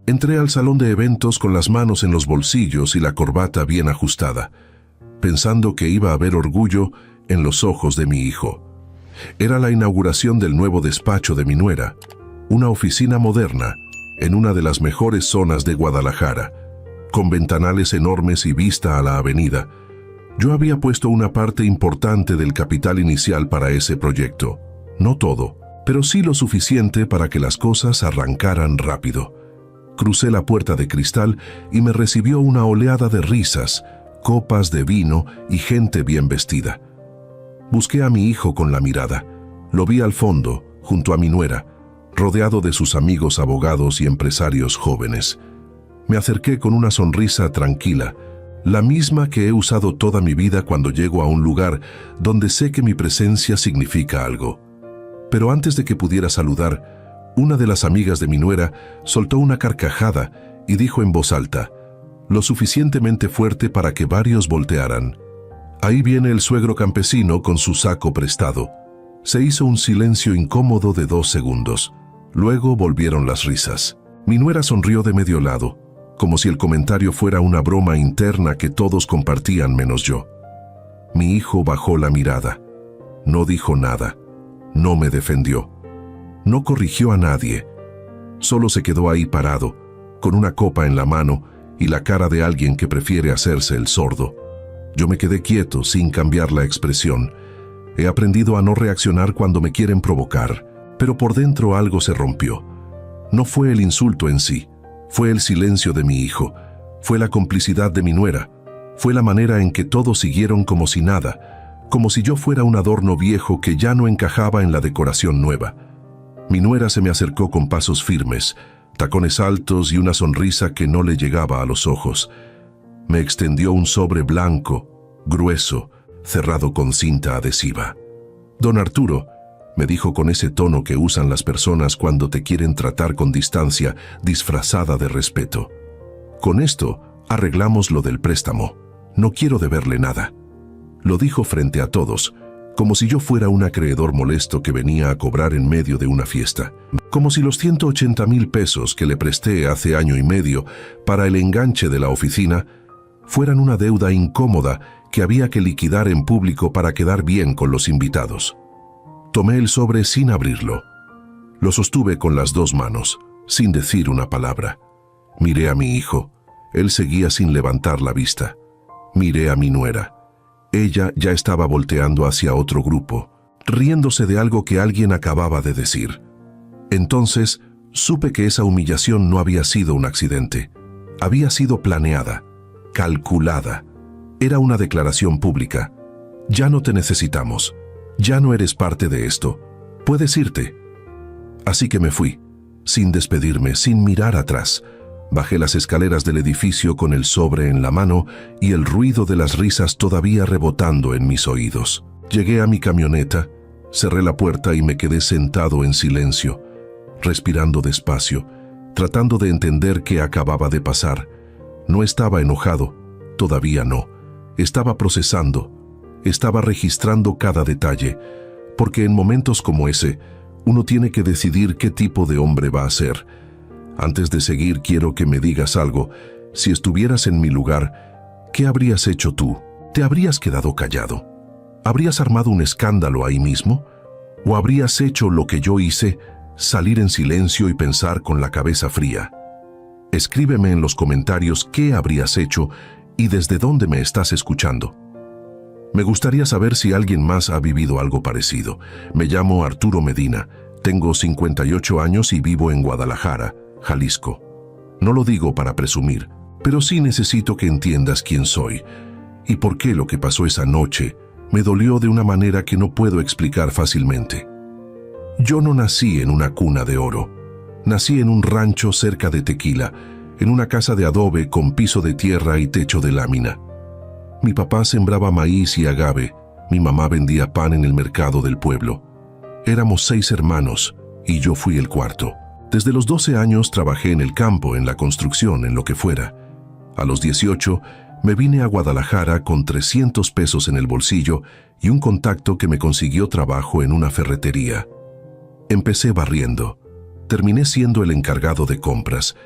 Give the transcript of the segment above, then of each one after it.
Entré al salón de eventos con las manos en los bolsillos y la corbata bien ajustada, pensando que iba a haber orgullo en los ojos de mi hijo. Era la inauguración del nuevo despacho de mi nuera, una oficina moderna en una de las mejores zonas de Guadalajara, con ventanales enormes y vista a la avenida. Yo había puesto una parte importante del capital inicial para ese proyecto. No todo, pero sí lo suficiente para que las cosas arrancaran rápido. Crucé la puerta de cristal y me recibió una oleada de risas, copas de vino y gente bien vestida. Busqué a mi hijo con la mirada. Lo vi al fondo, junto a mi nuera, rodeado de sus amigos abogados y empresarios jóvenes. Me acerqué con una sonrisa tranquila, la misma que he usado toda mi vida cuando llego a un lugar donde sé que mi presencia significa algo. Pero antes de que pudiera saludar, una de las amigas de mi nuera soltó una carcajada y dijo en voz alta, lo suficientemente fuerte para que varios voltearan: «Ahí viene el suegro campesino con su saco prestado». Se hizo un silencio incómodo de 2 segundos. Luego volvieron las risas. Mi nuera sonrió de medio lado, como si el comentario fuera una broma interna que todos compartían menos yo. Mi hijo bajó la mirada. No dijo nada. No me defendió. No corrigió a nadie. Solo se quedó ahí parado, con una copa en la mano y la cara de alguien que prefiere hacerse el sordo. Yo me quedé quieto, sin cambiar la expresión. He aprendido a no reaccionar cuando me quieren provocar, pero por dentro algo se rompió. No fue el insulto en sí, fue el silencio de mi hijo, fue la complicidad de mi nuera, fue la manera en que todos siguieron como si nada, como si yo fuera un adorno viejo que ya no encajaba en la decoración nueva. Mi nuera se me acercó con pasos firmes, tacones altos y una sonrisa que no le llegaba a los ojos. Me extendió un sobre blanco, grueso, cerrado con cinta adhesiva. «Don Arturo», me dijo con ese tono que usan las personas cuando te quieren tratar con distancia, disfrazada de respeto. «Con esto arreglamos lo del préstamo. No quiero deberle nada». Lo dijo frente a todos, como si yo fuera un acreedor molesto que venía a cobrar en medio de una fiesta. Como si los 180,000 pesos que le presté hace año y medio para el enganche de la oficina fueran una deuda incómoda que había que liquidar en público para quedar bien con los invitados. Tomé el sobre sin abrirlo. Lo sostuve con las 2 manos, sin decir una palabra. Miré a mi hijo. Él seguía sin levantar la vista. Miré a mi nuera. Ella ya estaba volteando hacia otro grupo, riéndose de algo que alguien acababa de decir. Entonces, supe que esa humillación no había sido un accidente. Había sido planeada, calculada. Era una declaración pública. Ya no te necesitamos. Ya no eres parte de esto. Puedes irte. Así que me fui, sin despedirme, sin mirar atrás. Bajé las escaleras del edificio con el sobre en la mano y el ruido de las risas todavía rebotando en mis oídos. Llegué a mi camioneta, cerré la puerta y me quedé sentado en silencio, respirando despacio, tratando de entender qué acababa de pasar. No estaba enojado, todavía no. Estaba procesando, estaba registrando cada detalle, porque en momentos como ese, uno tiene que decidir qué tipo de hombre va a ser. Antes de seguir, quiero que me digas algo. Si estuvieras en mi lugar, ¿qué habrías hecho tú? ¿Te habrías quedado callado? ¿Habrías armado un escándalo ahí mismo? ¿O habrías hecho lo que yo hice, salir en silencio y pensar con la cabeza fría? Escríbeme en los comentarios qué habrías hecho y desde dónde me estás escuchando. Me gustaría saber si alguien más ha vivido algo parecido. Me llamo Arturo Medina, tengo 58 años y vivo en Guadalajara, Jalisco. No lo digo para presumir, pero sí necesito que entiendas quién soy y por qué lo que pasó esa noche me dolió de una manera que no puedo explicar fácilmente. Yo no nací en una cuna de oro. Nací en un rancho cerca de Tequila, en una casa de adobe con piso de tierra y techo de lámina. Mi papá sembraba maíz y agave, mi mamá vendía pan en el mercado del pueblo. Éramos 6 hermanos y yo fui el cuarto. Desde los 12 años trabajé en el campo, en la construcción, en lo que fuera. A los 18 me vine a Guadalajara con 300 pesos en el bolsillo y un contacto que me consiguió trabajo en una ferretería. Empecé barriendo. Terminé siendo el encargado de compras.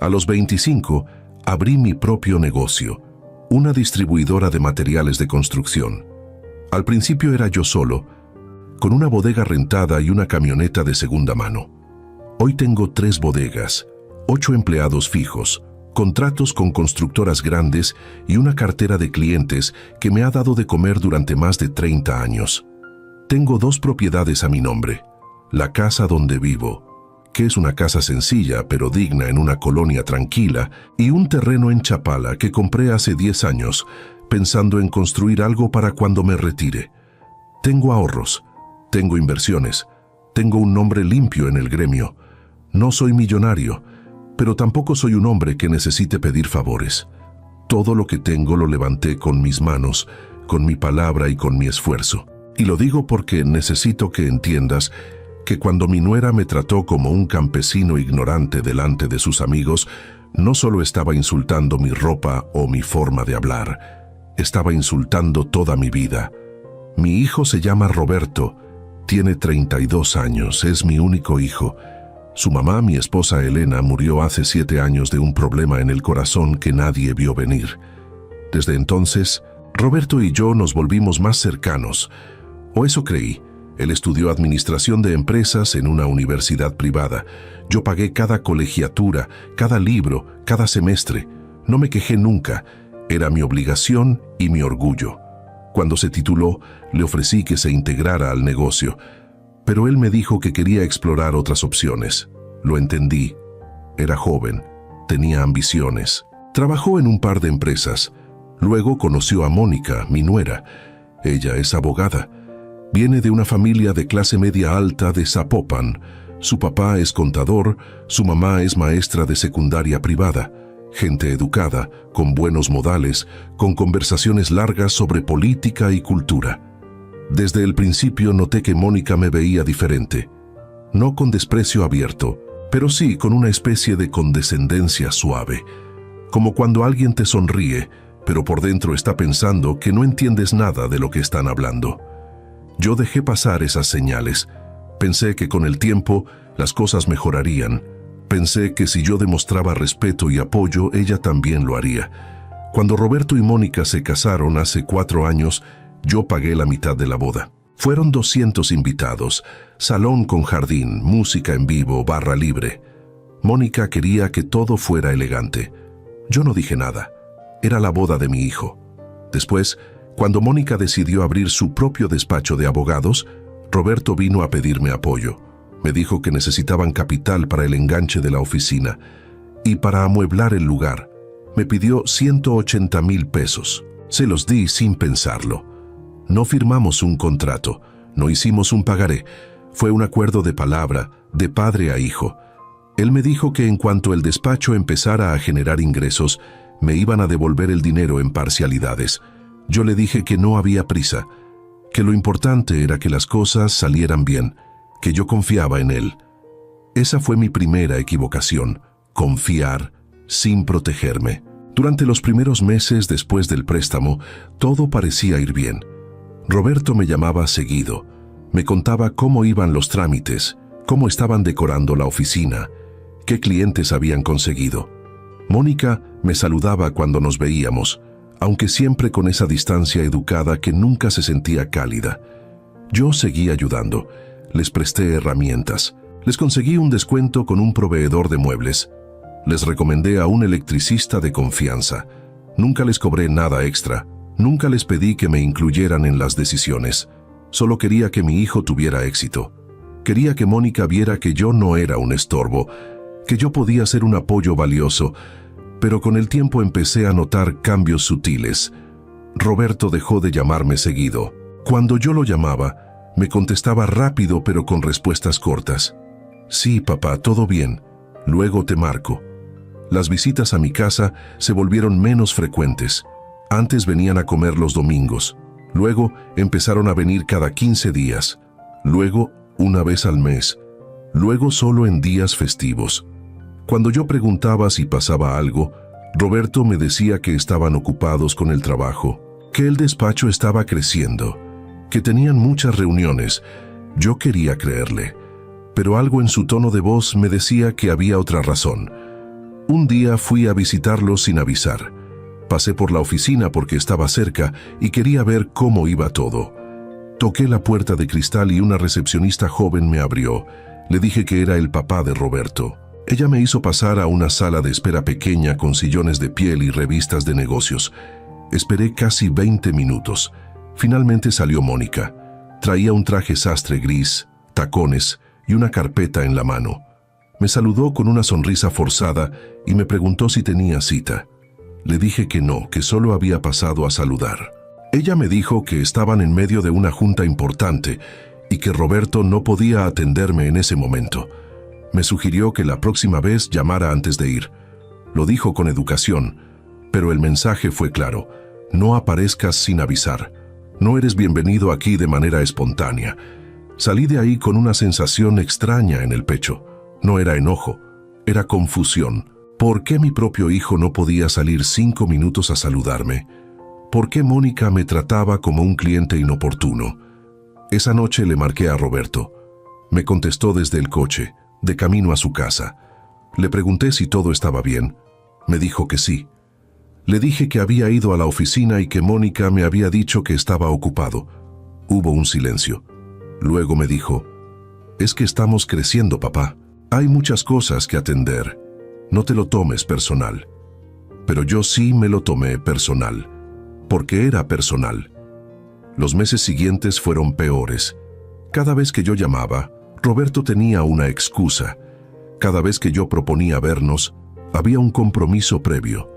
A los 25, abrí mi propio negocio, una distribuidora de materiales de construcción. Al principio era yo solo, con una bodega rentada y una camioneta de segunda mano. Hoy tengo 3 bodegas, 8 empleados fijos, contratos con constructoras grandes y una cartera de clientes que me ha dado de comer durante más de 30 años. Tengo 2 propiedades a mi nombre. La casa donde vivo, que es una casa sencilla pero digna en una colonia tranquila, y un terreno en Chapala que compré hace 10 años, pensando en construir algo para cuando me retire. Tengo ahorros, tengo inversiones, tengo un nombre limpio en el gremio. No soy millonario, pero tampoco soy un hombre que necesite pedir favores. Todo lo que tengo lo levanté con mis manos, con mi palabra y con mi esfuerzo. Y lo digo porque necesito que entiendas que cuando mi nuera me trató como un campesino ignorante delante de sus amigos, no solo estaba insultando mi ropa o mi forma de hablar, estaba insultando toda mi vida. Mi hijo se llama Roberto, tiene 32 años, es mi único hijo. Su mamá, mi esposa Elena, murió hace 7 años de un problema en el corazón que nadie vio venir. Desde entonces, Roberto y yo nos volvimos más cercanos, o eso creí. Él estudió administración de empresas en una universidad privada. Yo pagué cada colegiatura, cada libro, cada semestre. No me quejé nunca. Era mi obligación y mi orgullo. Cuando se tituló, le ofrecí que se integrara al negocio, pero él me dijo que quería explorar otras opciones. Lo entendí. Era joven, tenía ambiciones. Trabajó en un par de empresas. Luego conoció a Mónica, mi nuera. Ella es abogada. Viene de una familia de clase media alta de Zapopan. Su papá es contador, su mamá es maestra de secundaria privada. Gente educada, con buenos modales, con conversaciones largas sobre política y cultura. Desde el principio noté que Mónica me veía diferente. No con desprecio abierto, pero sí con una especie de condescendencia suave. Como cuando alguien te sonríe, pero por dentro está pensando que no entiendes nada de lo que están hablando. Yo dejé pasar esas señales. Pensé que con el tiempo las cosas mejorarían. Pensé que si yo demostraba respeto y apoyo, ella también lo haría. Cuando Roberto y Mónica se casaron hace 4 años, yo pagué la mitad de la boda. Fueron 200 invitados, salón con jardín, música en vivo, barra libre. Mónica quería que todo fuera elegante. Yo no dije nada. Era la boda de mi hijo. Después, cuando Mónica decidió abrir su propio despacho de abogados, Roberto vino a pedirme apoyo. Me dijo que necesitaban capital para el enganche de la oficina y para amueblar el lugar. Me pidió 180,000 pesos. Se los di sin pensarlo. No firmamos un contrato, no hicimos un pagaré. Fue un acuerdo de palabra, de padre a hijo. Él me dijo que en cuanto el despacho empezara a generar ingresos, me iban a devolver el dinero en parcialidades. Yo le dije que no había prisa, que lo importante era que las cosas salieran bien, que yo confiaba en él. Esa fue mi primera equivocación, confiar sin protegerme. Durante los primeros meses después del préstamo, todo parecía ir bien. Roberto me llamaba seguido, me contaba cómo iban los trámites, cómo estaban decorando la oficina, qué clientes habían conseguido. Mónica me saludaba cuando nos veíamos, aunque siempre con esa distancia educada que nunca se sentía cálida. Yo seguí ayudando, les presté herramientas, les conseguí un descuento con un proveedor de muebles, les recomendé a un electricista de confianza, nunca les cobré nada extra, nunca les pedí que me incluyeran en las decisiones, solo quería que mi hijo tuviera éxito. Quería que Mónica viera que yo no era un estorbo, que yo podía ser un apoyo valioso, pero con el tiempo empecé a notar cambios sutiles. Roberto dejó de llamarme seguido. Cuando yo lo llamaba, me contestaba rápido pero con respuestas cortas. Sí, papá, todo bien. Luego te marco. Las visitas a mi casa se volvieron menos frecuentes. Antes venían a comer los domingos. Luego empezaron a venir cada 15 días. Luego una vez al mes. Luego solo en días festivos. Cuando yo preguntaba si pasaba algo, Roberto me decía que estaban ocupados con el trabajo, que el despacho estaba creciendo, que tenían muchas reuniones. Yo quería creerle, pero algo en su tono de voz me decía que había otra razón. Un día fui a visitarlos sin avisar. Pasé por la oficina porque estaba cerca y quería ver cómo iba todo. Toqué la puerta de cristal y una recepcionista joven me abrió. Le dije que era el papá de Roberto. Ella me hizo pasar a una sala de espera pequeña con sillones de piel y revistas de negocios. Esperé casi 20 minutos. Finalmente salió Mónica. Traía un traje sastre gris, tacones y una carpeta en la mano. Me saludó con una sonrisa forzada y me preguntó si tenía cita. Le dije que no, que solo había pasado a saludar. Ella me dijo que estaban en medio de una junta importante y que Roberto no podía atenderme en ese momento. Me sugirió que la próxima vez llamara antes de ir. Lo dijo con educación, pero el mensaje fue claro: no aparezcas sin avisar. No eres bienvenido aquí de manera espontánea. Salí de ahí con una sensación extraña en el pecho. No era enojo, era confusión. ¿Por qué mi propio hijo no podía salir 5 minutos a saludarme? ¿Por qué Mónica me trataba como un cliente inoportuno? Esa noche le marqué a Roberto. Me contestó desde el coche, de camino a su casa. Le pregunté si todo estaba bien. Me dijo que sí. Le dije que había ido a la oficina y que Mónica me había dicho que estaba ocupado. Hubo un silencio. Luego me dijo: es que estamos creciendo, papá. Hay muchas cosas que atender. No te lo tomes personal. Pero yo sí me lo tomé personal, porque era personal. Los meses siguientes fueron peores. Cada vez que yo llamaba, Roberto tenía una excusa. Cada vez que yo proponía vernos, había un compromiso previo.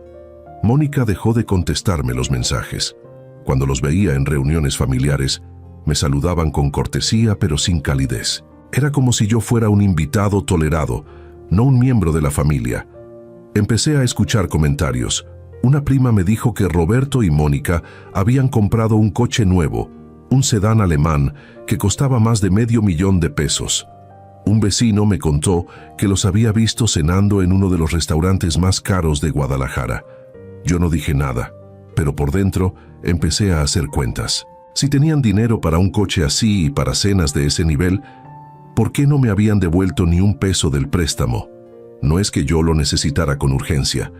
Mónica dejó de contestarme los mensajes. Cuando los veía en reuniones familiares, me saludaban con cortesía pero sin calidez. Era como si yo fuera un invitado tolerado, no un miembro de la familia. Empecé a escuchar comentarios. Una prima me dijo que Roberto y Mónica habían comprado un coche nuevo, un sedán alemán que costaba más de $500,000. Un vecino me contó que los había visto cenando en uno de los restaurantes más caros de Guadalajara. Yo no dije nada, pero por dentro empecé a hacer cuentas. Si tenían dinero para un coche así y para cenas de ese nivel, ¿por qué no me habían devuelto ni un peso del préstamo? No es que yo lo necesitara con urgencia,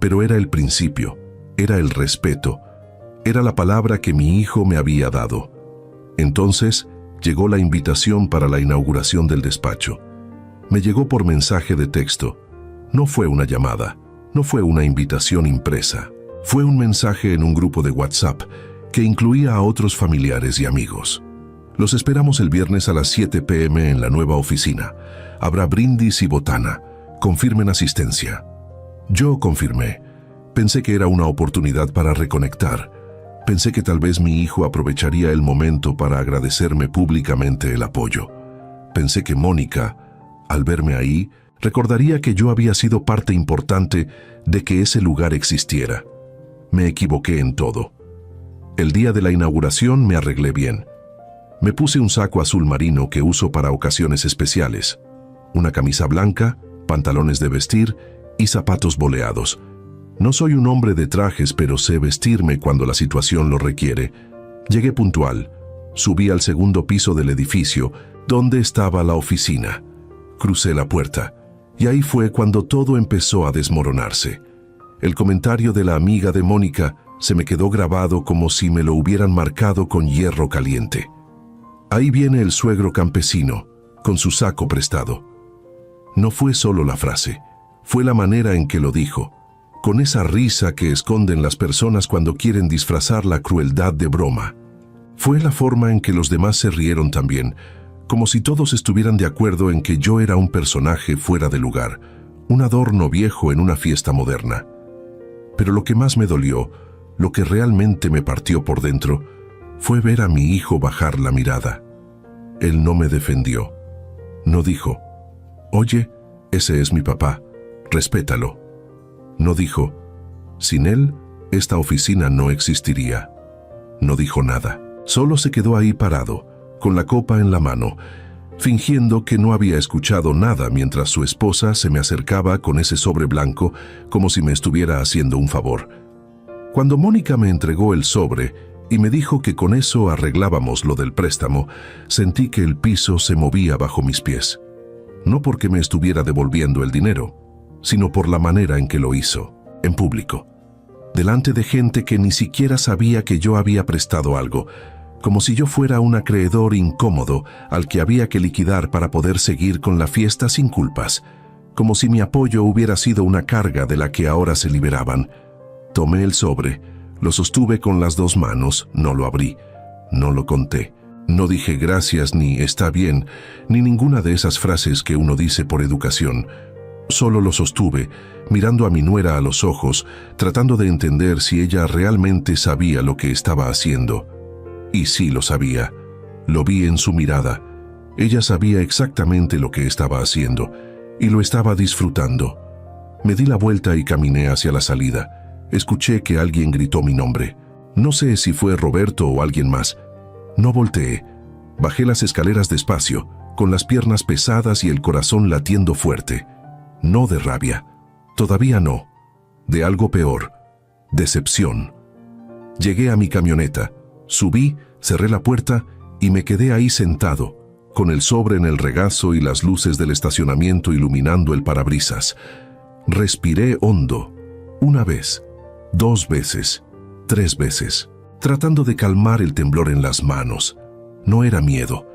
pero era el principio, era el respeto, era la palabra que mi hijo me había dado. Entonces llegó la invitación para la inauguración del despacho. Me llegó por mensaje de texto. No fue una llamada, no fue una invitación impresa. Fue un mensaje en un grupo de WhatsApp que incluía a otros familiares y amigos. Los esperamos el viernes a las 7 p.m. en la nueva oficina. Habrá brindis y botana. Confirmen asistencia. Yo confirmé. Pensé que era una oportunidad para reconectar. Pensé que tal vez mi hijo aprovecharía el momento para agradecerme públicamente el apoyo. Pensé que Mónica, al verme ahí, recordaría que yo había sido parte importante de que ese lugar existiera. Me equivoqué en todo. El día de la inauguración me arreglé bien. Me puse un saco azul marino que uso para ocasiones especiales, una camisa blanca, pantalones de vestir y zapatos boleados. No soy un hombre de trajes, pero sé vestirme cuando la situación lo requiere. Llegué puntual. Subí al segundo piso del edificio, donde estaba la oficina. Crucé la puerta, y ahí fue cuando todo empezó a desmoronarse. El comentario de la amiga de Mónica se me quedó grabado como si me lo hubieran marcado con hierro caliente. Ahí viene el suegro campesino, con su saco prestado. No fue solo la frase, fue la manera en que lo dijo, con esa risa que esconden las personas cuando quieren disfrazar la crueldad de broma. Fue la forma en que los demás se rieron también, como si todos estuvieran de acuerdo en que yo era un personaje fuera de lugar, un adorno viejo en una fiesta moderna. Pero lo que más me dolió, lo que realmente me partió por dentro, fue ver a mi hijo bajar la mirada. Él no me defendió. No dijo: oye, ese es mi papá, respétalo. No dijo: sin él, esta oficina no existiría. No dijo nada. Solo se quedó ahí parado, con la copa en la mano, fingiendo que no había escuchado nada mientras su esposa se me acercaba con ese sobre blanco como si me estuviera haciendo un favor. Cuando Mónica me entregó el sobre y me dijo que con eso arreglábamos lo del préstamo, sentí que el piso se movía bajo mis pies. No porque me estuviera devolviendo el dinero, sino por la manera en que lo hizo, en público, delante de gente que ni siquiera sabía que yo había prestado algo, como si yo fuera un acreedor incómodo al que había que liquidar para poder seguir con la fiesta sin culpas, como si mi apoyo hubiera sido una carga de la que ahora se liberaban. Tomé el sobre, lo sostuve con las dos manos, no lo abrí, no lo conté. No dije gracias ni está bien, ni ninguna de esas frases que uno dice por educación. Solo lo sostuve, mirando a mi nuera a los ojos, tratando de entender si ella realmente sabía lo que estaba haciendo. Y sí lo sabía. Lo vi en su mirada. Ella sabía exactamente lo que estaba haciendo, y lo estaba disfrutando. Me di la vuelta y caminé hacia la salida. Escuché que alguien gritó mi nombre. No sé si fue Roberto o alguien más. No volteé. Bajé las escaleras despacio, con las piernas pesadas y el corazón latiendo fuerte. No de rabia. Todavía no. De algo peor. Decepción. Llegué a mi camioneta. Subí, cerré la puerta y me quedé ahí sentado, con el sobre en el regazo y las luces del estacionamiento iluminando el parabrisas. Respiré hondo. Una vez, 2 veces, 3 veces, tratando de calmar el temblor en las manos. No era miedo,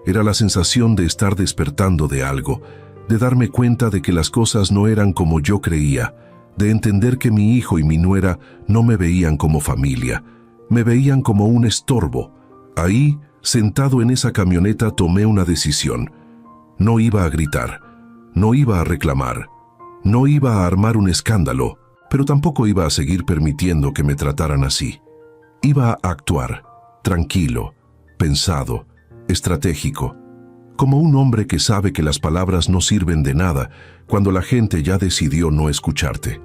era la sensación de estar despertando de algo, de darme cuenta de que las cosas no eran como yo creía, de entender que mi hijo y mi nuera no me veían como familia, me veían como un estorbo. Ahí, sentado en esa camioneta, tomé una decisión. No iba a gritar, no iba a reclamar, no iba a armar un escándalo, pero tampoco iba a seguir permitiendo que me trataran así. Iba a actuar, tranquilo, pensado, estratégico, como un hombre que sabe que las palabras no sirven de nada cuando la gente ya decidió no escucharte.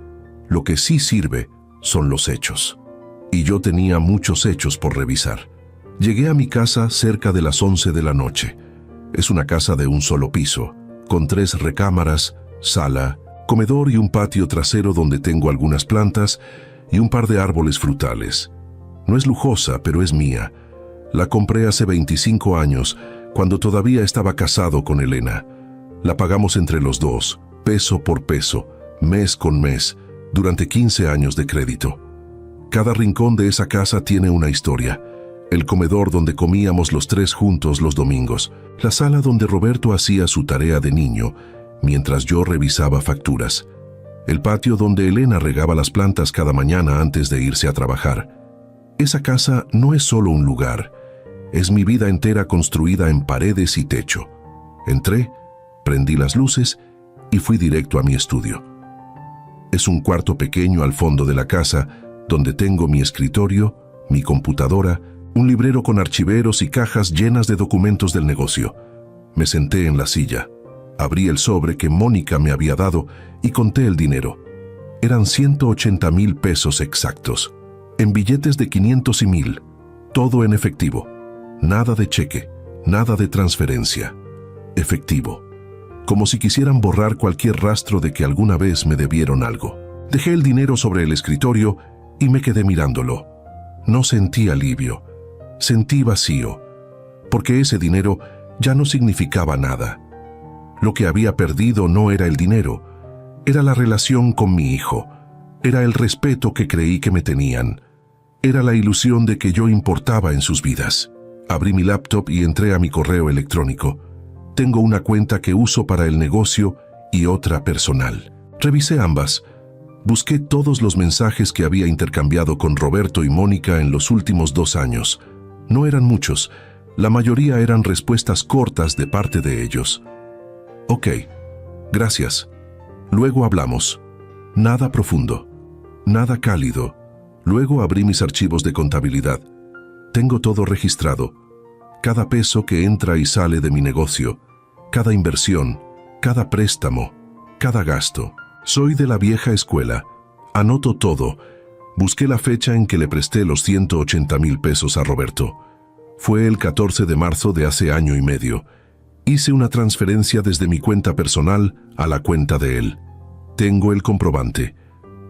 Lo que sí sirve son los hechos. Y yo tenía muchos hechos por revisar. Llegué a mi casa cerca de las 11 de la noche. Es una casa de un solo piso, con 3 recámaras, sala, comedor y un patio trasero donde tengo algunas plantas y un par de árboles frutales. No es lujosa, pero es mía. La compré hace 25 años, cuando todavía estaba casado con Elena. La pagamos entre los dos, peso por peso, mes con mes, durante 15 años de crédito. Cada rincón de esa casa tiene una historia. El comedor donde comíamos los 3 juntos los domingos, la sala donde Roberto hacía su tarea de niño, mientras yo revisaba facturas, el patio donde Elena regaba las plantas cada mañana antes de irse a trabajar. Esa casa no es solo un lugar, es mi vida entera construida en paredes y techo. Entré, prendí las luces y fui directo a mi estudio. Es un cuarto pequeño al fondo de la casa, donde tengo mi escritorio, mi computadora, un librero con archiveros y cajas llenas de documentos del negocio. Me senté en la silla, abrí el sobre que Mónica me había dado y conté el dinero. Eran 180,000 pesos exactos, en billetes de 500 y 1,000, todo en efectivo. Nada de cheque, nada de transferencia. Efectivo. Como si quisieran borrar cualquier rastro de que alguna vez me debieron algo. Dejé el dinero sobre el escritorio y me quedé mirándolo. No sentí alivio, sentí vacío, porque ese dinero ya no significaba nada. Lo que había perdido no era el dinero, era la relación con mi hijo, era el respeto que creí que me tenían, era la ilusión de que yo importaba en sus vidas. Abrí mi laptop y entré a mi correo electrónico. Tengo una cuenta que uso para el negocio y otra personal. Revisé ambas. Busqué todos los mensajes que había intercambiado con Roberto y Mónica en los últimos 2 años. No eran muchos, la mayoría eran respuestas cortas de parte de ellos. Ok, gracias. Luego hablamos. Nada profundo, nada cálido. Luego abrí mis archivos de contabilidad. Tengo todo registrado. Cada peso que entra y sale de mi negocio, cada inversión, cada préstamo, cada gasto. Soy de la vieja escuela. Anoto todo. Busqué la fecha en que le presté los 180,000 pesos a Roberto. Fue el 14 de marzo de hace año y medio. Hice una transferencia desde mi cuenta personal a la cuenta de él. Tengo el comprobante.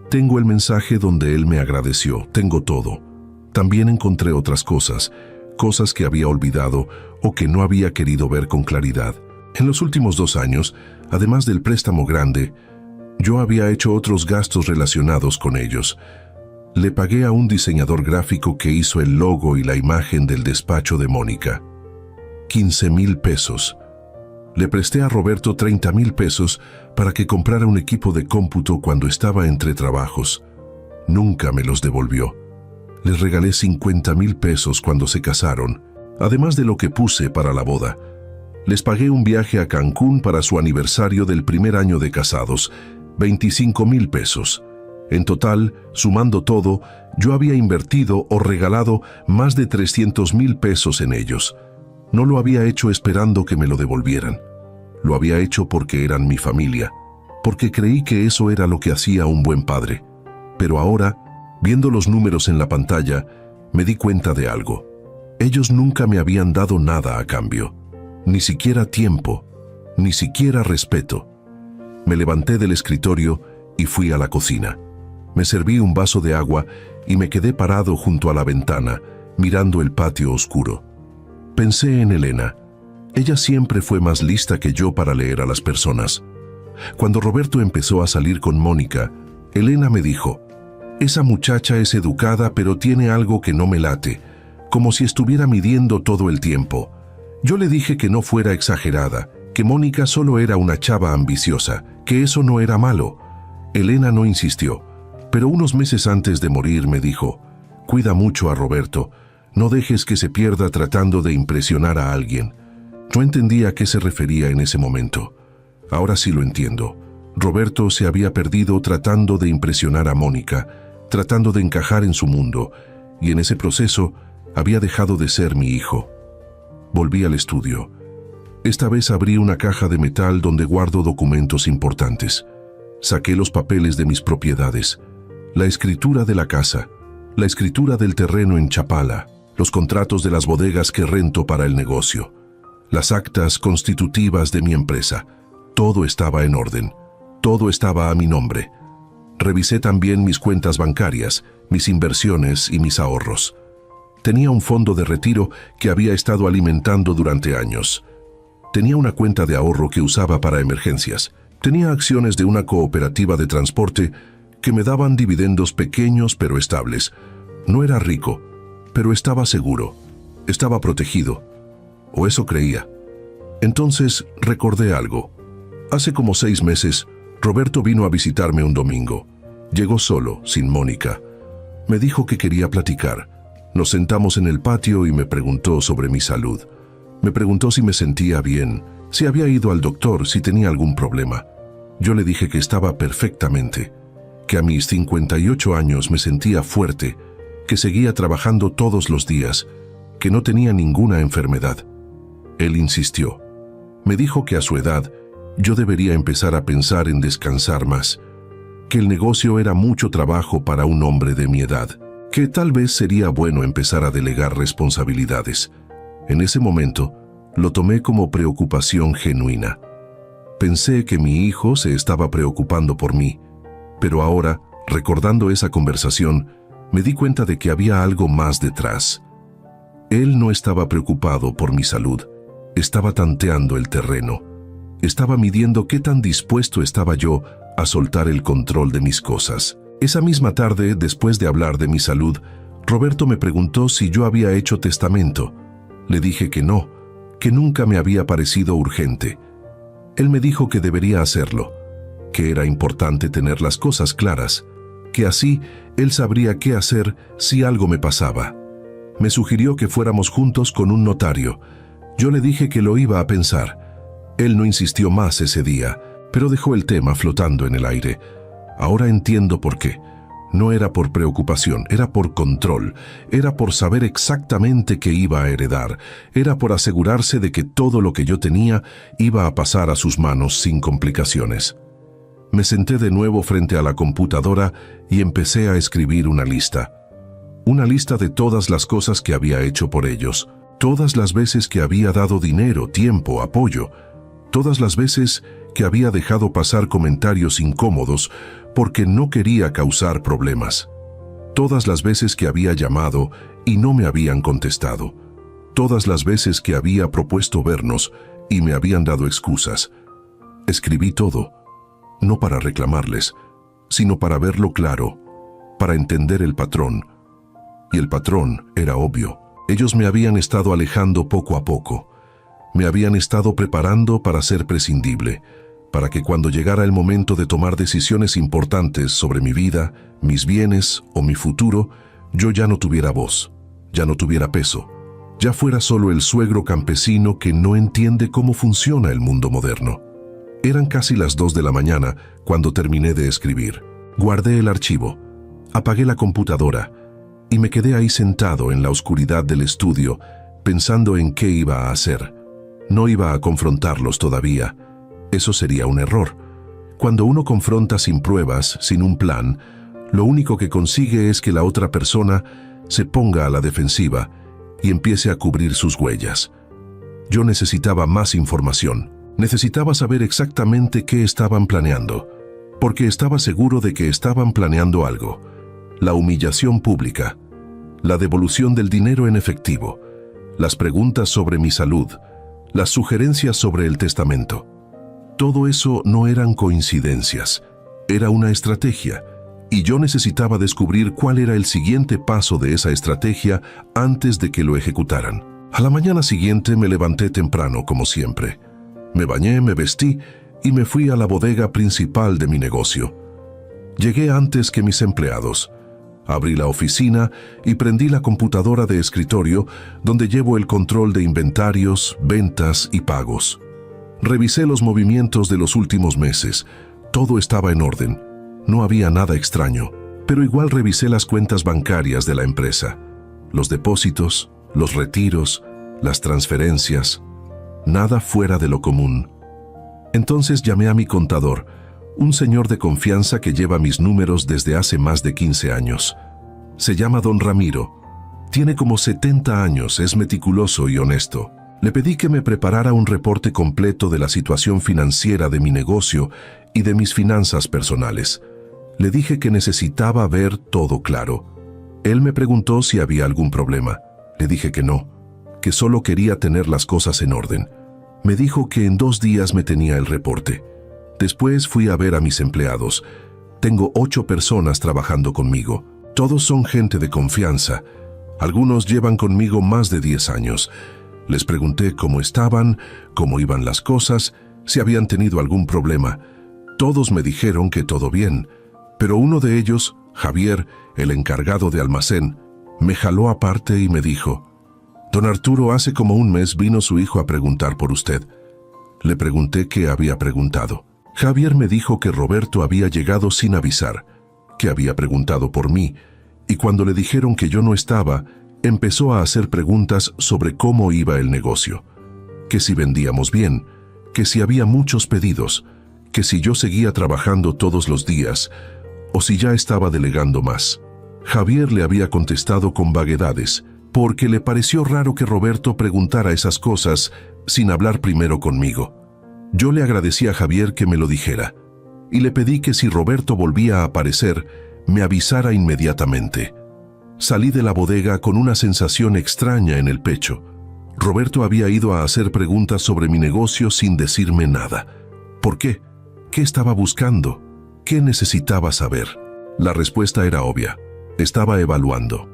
Tengo el mensaje donde él me agradeció. Tengo todo. También encontré otras cosas, cosas que había olvidado o que no había querido ver con claridad. En los últimos 2 años, además del préstamo grande, Yo había hecho otros gastos relacionados con ellos. Le pagué a un diseñador gráfico que hizo el logo y la imagen del despacho de Mónica. 15,000 pesos. Le presté a Roberto 30,000 pesos para que comprara un equipo de cómputo cuando estaba entre trabajos. Nunca me los devolvió. Les regalé 50,000 pesos cuando se casaron, además de lo que puse para la boda. Les pagué un viaje a Cancún para su aniversario del primer año de casados, 25,000 pesos. En total, sumando todo, yo había invertido o regalado más de 300,000 pesos en ellos. No lo había hecho esperando que me lo devolvieran. Lo había hecho porque eran mi familia, porque creí que eso era lo que hacía un buen padre. Pero ahora, viendo los números en la pantalla, me di cuenta de algo. Ellos nunca me habían dado nada a cambio. Ni siquiera tiempo, ni siquiera respeto. Me levanté del escritorio y fui a la cocina. Me serví un vaso de agua y me quedé parado junto a la ventana, mirando el patio oscuro. Pensé en Elena. Ella siempre fue más lista que yo para leer a las personas. Cuando Roberto empezó a salir con Mónica, Elena me dijo: «Esa muchacha es educada, pero tiene algo que no me late, como si estuviera midiendo todo el tiempo». Yo le dije que no fuera exagerada, que Mónica solo era una chava ambiciosa, que eso no era malo. Elena no insistió, pero unos meses antes de morir me dijo: «Cuida mucho a Roberto, no dejes que se pierda tratando de impresionar a alguien». No entendía a qué se refería en ese momento. Ahora sí lo entiendo. Roberto se había perdido tratando de impresionar a Mónica, tratando de encajar en su mundo, y en ese proceso había dejado de ser mi hijo. Volví al estudio. Esta vez abrí una caja de metal donde guardo documentos importantes. Saqué los papeles de mis propiedades, la escritura de la casa, la escritura del terreno en Chapala, los contratos de las bodegas que rento para el negocio, las actas constitutivas de mi empresa. Todo estaba en orden. Todo estaba a mi nombre. Revisé también mis cuentas bancarias, mis inversiones y mis ahorros. Tenía un fondo de retiro que había estado alimentando durante años. Tenía una cuenta de ahorro que usaba para emergencias. Tenía acciones de una cooperativa de transporte que me daban dividendos pequeños pero estables. No era rico, pero estaba seguro. Estaba protegido. O eso creía. Entonces recordé algo. Hace como 6 meses, Roberto vino a visitarme un domingo. Llegó solo, sin Mónica. Me dijo que quería platicar. Nos sentamos en el patio y me preguntó sobre mi salud. Me preguntó si me sentía bien, si había ido al doctor, si tenía algún problema. Yo le dije que estaba perfectamente, que a mis 58 años me sentía fuerte, que seguía trabajando todos los días, que no tenía ninguna enfermedad. Él insistió. Me dijo que a su edad yo debería empezar a pensar en descansar más, que el negocio era mucho trabajo para un hombre de mi edad, que tal vez sería bueno empezar a delegar responsabilidades. En ese momento, lo tomé como preocupación genuina. Pensé que mi hijo se estaba preocupando por mí, pero ahora, recordando esa conversación, me di cuenta de que había algo más detrás. Él no estaba preocupado por mi salud, estaba tanteando el terreno. Estaba midiendo qué tan dispuesto estaba yo a soltar el control de mis cosas. Esa misma tarde, después de hablar de mi salud, Roberto me preguntó si yo había hecho testamento. Le dije que no, que nunca me había parecido urgente. Él me dijo que debería hacerlo, que era importante tener las cosas claras, que así él sabría qué hacer si algo me pasaba. Me sugirió que fuéramos juntos con un notario. Yo le dije que lo iba a pensar. Él no insistió más ese día, pero dejó el tema flotando en el aire. Ahora entiendo por qué. No era por preocupación, era por control, era por saber exactamente qué iba a heredar, era por asegurarse de que todo lo que yo tenía iba a pasar a sus manos sin complicaciones. Me senté de nuevo frente a la computadora y empecé a escribir una lista. Una lista de todas las cosas que había hecho por ellos, todas las veces que había dado dinero, tiempo, apoyo, todas las veces que había dejado pasar comentarios incómodos porque no quería causar problemas. Todas las veces que había llamado y no me habían contestado. Todas las veces que había propuesto vernos y me habían dado excusas. Escribí todo. no para reclamarles, sino para verlo claro, para entender el patrón. Y el patrón era obvio. Ellos me habían estado alejando poco a poco. Me habían estado preparando para ser prescindible, para que cuando llegara el momento de tomar decisiones importantes sobre mi vida, mis bienes o mi futuro, yo ya no tuviera voz, ya no tuviera peso, ya fuera solo el suegro campesino que no entiende cómo funciona el mundo moderno. Eran casi las 2 de la mañana cuando terminé de escribir. Guardé el archivo, apagué la computadora y me quedé ahí sentado en la oscuridad del estudio, pensando en qué iba a hacer. No iba a confrontarlos todavía. Eso sería un error. Cuando uno confronta sin pruebas, sin un plan, lo único que consigue es que la otra persona se ponga a la defensiva y empiece a cubrir sus huellas. Yo necesitaba más información. Necesitaba saber exactamente qué estaban planeando, porque estaba seguro de que estaban planeando algo. La humillación pública, la devolución del dinero en efectivo, las preguntas sobre mi salud, las sugerencias sobre el testamento. Todo eso no eran coincidencias, era una estrategia, y yo necesitaba descubrir cuál era el siguiente paso de esa estrategia antes de que lo ejecutaran. A la mañana siguiente me levanté temprano, como siempre. Me bañé, me vestí y me fui a la bodega principal de mi negocio. Llegué antes que mis empleados. Abrí la oficina y prendí la computadora de escritorio donde llevo el control de inventarios, ventas y pagos. Revisé los movimientos de los últimos meses. Todo estaba en orden. No había nada extraño, pero igual revisé las cuentas bancarias de la empresa. Los depósitos, los retiros, las transferencias. Nada fuera de lo común. Entonces llamé a mi contador, un señor de confianza que lleva mis números desde hace más de 15 años. Se llama Don Ramiro. Tiene como 70 años, es meticuloso y honesto. Le pedí que me preparara un reporte completo de la situación financiera de mi negocio y de mis finanzas personales. Le dije que necesitaba ver todo claro. Él me preguntó si había algún problema. Le dije que no, que solo quería tener las cosas en orden. Me dijo que en 2 días me tenía el reporte. Después fui a ver a mis empleados. Tengo 8 personas trabajando conmigo. Todos son gente de confianza. Algunos llevan conmigo más de 10 años. Les pregunté cómo estaban, cómo iban las cosas, si habían tenido algún problema. Todos me dijeron que todo bien, pero uno de ellos, Javier, el encargado de almacén, me jaló aparte y me dijo: «Don Arturo, hace como un mes vino su hijo a preguntar por usted». Le pregunté qué había preguntado. Javier me dijo que Roberto había llegado sin avisar, que había preguntado por mí, y cuando le dijeron que yo no estaba, empezó a hacer preguntas sobre cómo iba el negocio, que si vendíamos bien, que si había muchos pedidos, que si yo seguía trabajando todos los días, o si ya estaba delegando más. Javier le había contestado con vaguedades, porque le pareció raro que Roberto preguntara esas cosas sin hablar primero conmigo. Yo le agradecí a Javier que me lo dijera, y le pedí que si Roberto volvía a aparecer, me avisara inmediatamente. Salí de la bodega con una sensación extraña en el pecho. Roberto había ido a hacer preguntas sobre mi negocio sin decirme nada. ¿Por qué? ¿Qué estaba buscando? ¿Qué necesitaba saber? La respuesta era obvia. Estaba evaluando.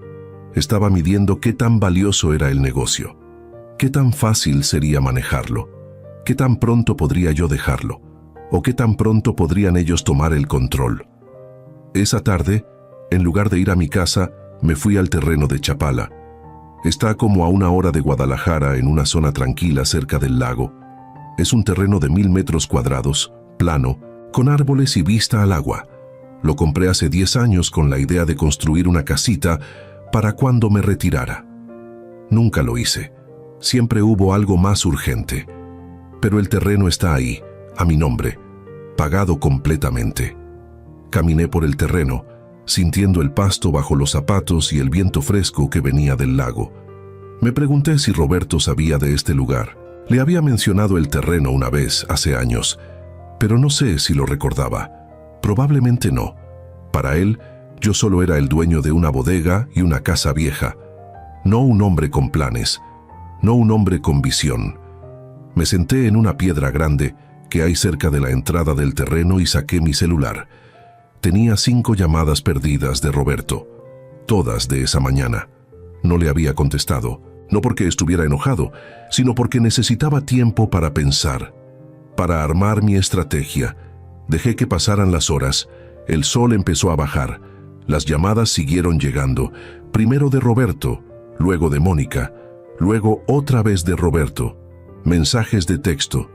Estaba midiendo qué tan valioso era el negocio. ¿Qué tan fácil sería manejarlo? ¿Qué tan pronto podría yo dejarlo? ¿O qué tan pronto podrían ellos tomar el control? Esa tarde, en lugar de ir a mi casa, me fui al terreno de Chapala. Está como a 1 hora de Guadalajara, en una zona tranquila cerca del lago. Es un terreno de 1000 metros cuadrados, plano, con árboles y vista al agua. Lo compré hace 10 años con la idea de construir una casita para cuando me retirara. Nunca lo hice. Siempre hubo algo más urgente. Pero el terreno está ahí, a mi nombre, pagado completamente. Caminé por el terreno, sintiendo el pasto bajo los zapatos y el viento fresco que venía del lago. Me pregunté si Roberto sabía de este lugar. Le había mencionado el terreno una vez, hace años, pero no sé si lo recordaba. Probablemente no. Para él, yo solo era el dueño de una bodega y una casa vieja. No un hombre con planes, no un hombre con visión. Me senté en una piedra grande que hay cerca de la entrada del terreno y saqué mi celular. Tenía 5 llamadas perdidas de Roberto, todas de esa mañana. No le había contestado, no porque estuviera enojado, sino porque necesitaba tiempo para pensar, para armar mi estrategia. Dejé que pasaran las horas, el sol empezó a bajar, las llamadas siguieron llegando, primero de Roberto, luego de Mónica, luego otra vez de Roberto. Mensajes de texto: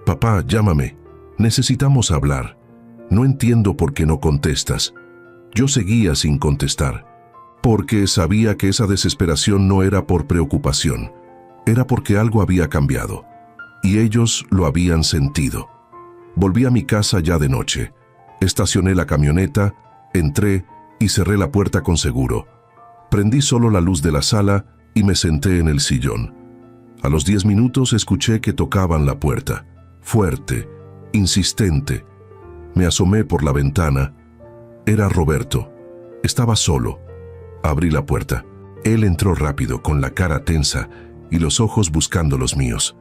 papá, llámame, necesitamos hablar. No entiendo por qué no contestas. Yo seguía sin contestar, porque sabía que esa desesperación no era por preocupación, era porque algo había cambiado, y ellos lo habían sentido. Volví a mi casa ya de noche, estacioné la camioneta, entré y cerré la puerta con seguro. Prendí solo la luz de la sala y me senté en el sillón. A los 10 minutos escuché que tocaban la puerta, fuerte, insistente. Me asomé por la ventana. Era Roberto. Estaba solo. Abrí la puerta. Él entró rápido, con la cara tensa y los ojos buscando los míos.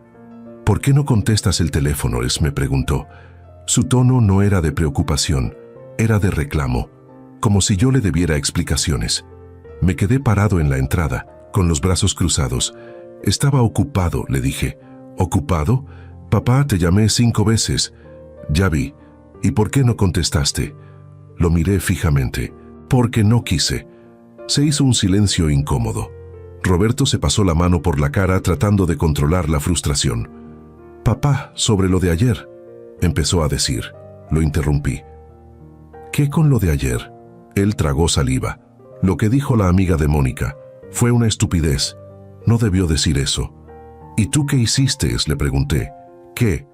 ¿Por qué no contestas el teléfono?, me preguntó. Su tono no era de preocupación, era de reclamo, como si yo le debiera explicaciones. Me quedé parado en la entrada, con los brazos cruzados. Estaba ocupado, le dije. ¿Ocupado? Papá, te llamé 5 veces. Ya vi. ¿Y por qué no contestaste? Lo miré fijamente. Porque no quise. Se hizo un silencio incómodo. Roberto se pasó la mano por la cara tratando de controlar la frustración. Papá, sobre lo de ayer, empezó a decir. Lo interrumpí. ¿Qué con lo de ayer? Él tragó saliva. Lo que dijo la amiga de Mónica fue una estupidez. No debió decir eso. ¿Y tú qué hiciste?, le pregunté. ¿Qué?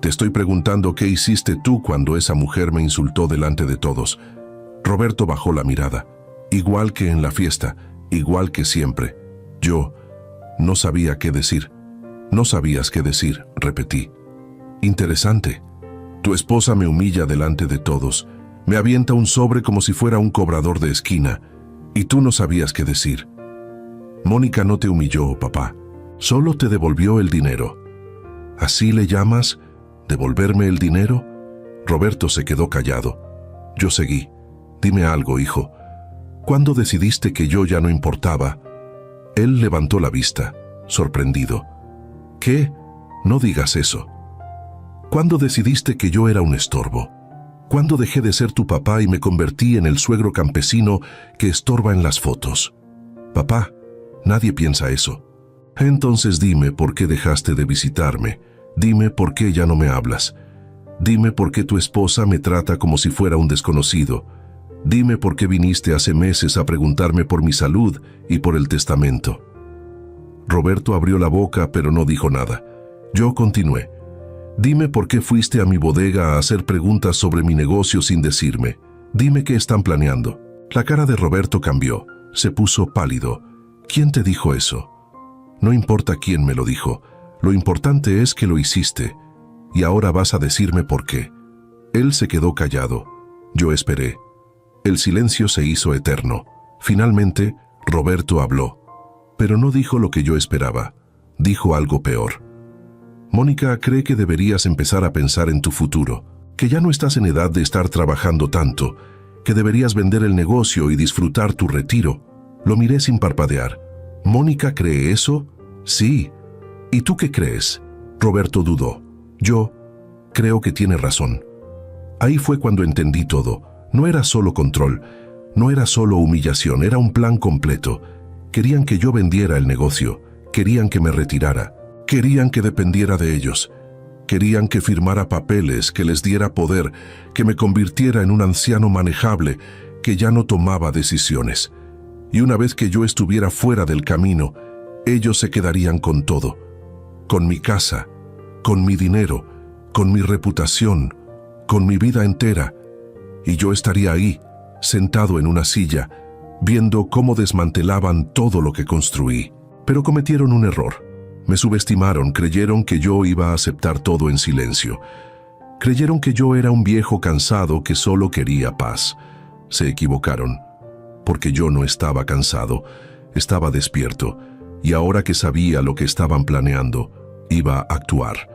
Te estoy preguntando qué hiciste tú cuando esa mujer me insultó delante de todos. Roberto bajó la mirada. Igual que en la fiesta, igual que siempre. Yo no sabía qué decir. No sabías qué decir, repetí. Interesante. Tu esposa me humilla delante de todos. Me avienta un sobre como si fuera un cobrador de esquina. Y tú no sabías qué decir. Mónica no te humilló, papá. Solo te devolvió el dinero. ¿Así le llamas? ¿Devolverme el dinero? Roberto se quedó callado. Yo seguí. Dime algo, hijo. ¿Cuándo decidiste que yo ya no importaba? Él levantó la vista, sorprendido. ¿Qué? No digas eso. ¿Cuándo decidiste que yo era un estorbo? ¿Cuándo dejé de ser tu papá y me convertí en el suegro campesino que estorba en las fotos? Papá, nadie piensa eso. Entonces dime por qué dejaste de visitarme. Dime por qué ya no me hablas. Dime por qué tu esposa me trata como si fuera un desconocido. Dime por qué viniste hace meses a preguntarme por mi salud y por el testamento. Roberto abrió la boca, pero no dijo nada. Yo continué. Dime por qué fuiste a mi bodega a hacer preguntas sobre mi negocio sin decirme. Dime qué están planeando. La cara de Roberto cambió. Se puso pálido. ¿Quién te dijo eso? No importa quién me lo dijo. Lo importante es que lo hiciste. Y ahora vas a decirme por qué. Él se quedó callado. Yo esperé. El silencio se hizo eterno. Finalmente, Roberto habló. Pero no dijo lo que yo esperaba. Dijo algo peor. Mónica cree que deberías empezar a pensar en tu futuro, que ya no estás en edad de estar trabajando tanto, que deberías vender el negocio y disfrutar tu retiro. Lo miré sin parpadear. ¿Mónica cree eso? Sí. ¿Y tú qué crees? Roberto dudó. Yo creo que tiene razón. Ahí fue cuando entendí todo. No era solo control, no era solo humillación, era un plan completo. Querían que yo vendiera el negocio, querían que me retirara, querían que dependiera de ellos, querían que firmara papeles, que les diera poder, que me convirtiera en un anciano manejable, que ya no tomaba decisiones. Y una vez que yo estuviera fuera del camino, ellos se quedarían con todo, con mi casa, con mi dinero, con mi reputación, con mi vida entera. Y yo estaría ahí, sentado en una silla, viendo cómo desmantelaban todo lo que construí. Pero cometieron un error. Me subestimaron, creyeron que yo iba a aceptar todo en silencio. Creyeron que yo era un viejo cansado que solo quería paz. Se equivocaron, porque yo no estaba cansado, estaba despierto, y ahora que sabía lo que estaban planeando, iba a actuar.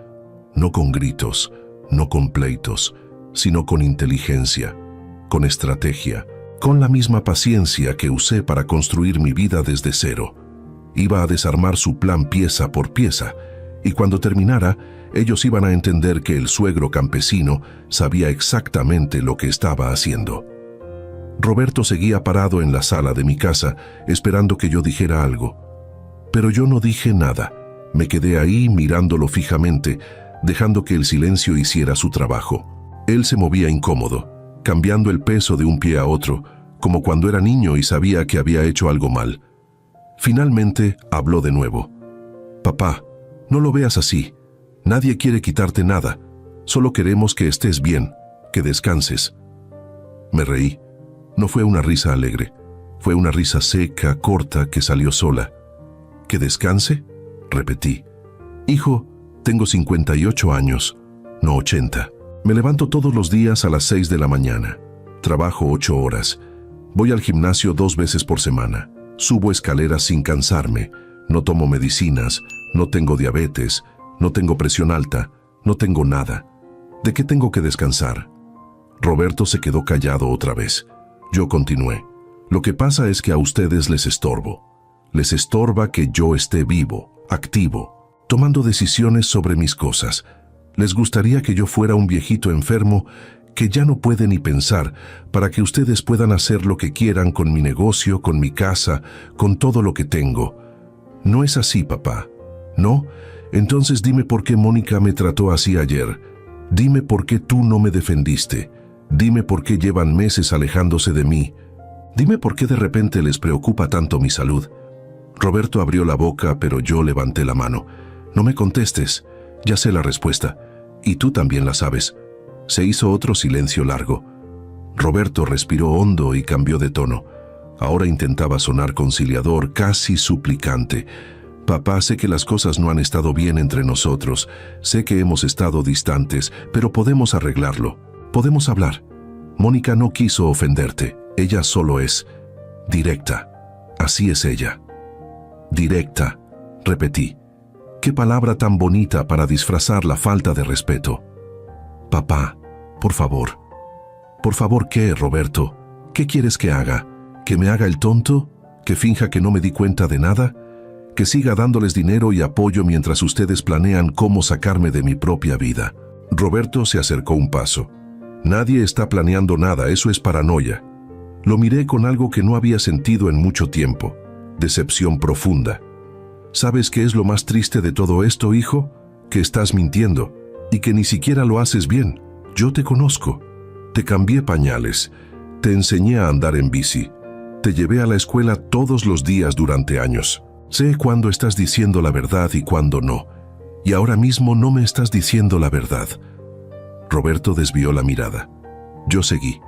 No con gritos, no con pleitos, sino con inteligencia, con estrategia, con la misma paciencia que usé para construir mi vida desde cero. Iba a desarmar su plan pieza por pieza, y cuando terminara, ellos iban a entender que el suegro campesino sabía exactamente lo que estaba haciendo. Roberto seguía parado en la sala de mi casa, esperando que yo dijera algo. Pero yo no dije nada. Me quedé ahí mirándolo fijamente, dejando que el silencio hiciera su trabajo. Él se movía incómodo, cambiando el peso de un pie a otro, como cuando era niño y sabía que había hecho algo mal. Finalmente habló de nuevo. «Papá, no lo veas así. Nadie quiere quitarte nada. Solo queremos que estés bien, que descanses». Me reí. No fue una risa alegre. Fue una risa seca, corta, que salió sola. «¿Que descanse?», repetí. «Hijo, tengo 58 años, no 80. Me levanto todos los días a las 6 de la mañana. Trabajo 8 horas. Voy al gimnasio 2 veces por semana. Subo escaleras sin cansarme. No tomo medicinas. No tengo diabetes. No tengo presión alta. No tengo nada. ¿De qué tengo que descansar?». Roberto se quedó callado otra vez. Yo continué. «Lo que pasa es que a ustedes les estorbo. Les estorba que yo esté vivo, activo, tomando decisiones sobre mis cosas. Les gustaría que yo fuera un viejito enfermo que ya no puede ni pensar, para que ustedes puedan hacer lo que quieran con mi negocio, con mi casa, con todo lo que tengo. No es así, papá. ¿No? Entonces dime por qué Mónica me trató así ayer. Dime por qué tú no me defendiste. Dime por qué llevan meses alejándose de mí. Dime por qué de repente les preocupa tanto mi salud». Roberto abrió la boca, pero yo levanté la mano. «No me contestes. Ya sé la respuesta. Y tú también la sabes». Se hizo otro silencio largo. Roberto respiró hondo y cambió de tono. Ahora intentaba sonar conciliador, casi suplicante. «Papá, sé que las cosas no han estado bien entre nosotros. Sé que hemos estado distantes, pero podemos arreglarlo. Podemos hablar. Mónica no quiso ofenderte. Ella solo es directa. Así es ella». «Directa», repetí. Qué palabra tan bonita para disfrazar la falta de respeto. «Papá, por favor». «¿Por favor qué, Roberto? ¿Qué quieres que haga? ¿Que me haga el tonto? ¿Que finja que no me di cuenta de nada? ¿Que siga dándoles dinero y apoyo mientras ustedes planean cómo sacarme de mi propia vida?». Roberto se acercó un paso. «Nadie está planeando nada, eso es paranoia». Lo miré con algo que no había sentido en mucho tiempo. Decepción profunda. «¿Sabes qué es lo más triste de todo esto, hijo? Que estás mintiendo y que ni siquiera lo haces bien. Yo te conozco. Te cambié pañales. Te enseñé a andar en bici. Te llevé a la escuela todos los días durante años. Sé cuándo estás diciendo la verdad y cuándo no. Y ahora mismo no me estás diciendo la verdad». Roberto desvió la mirada. Yo seguí.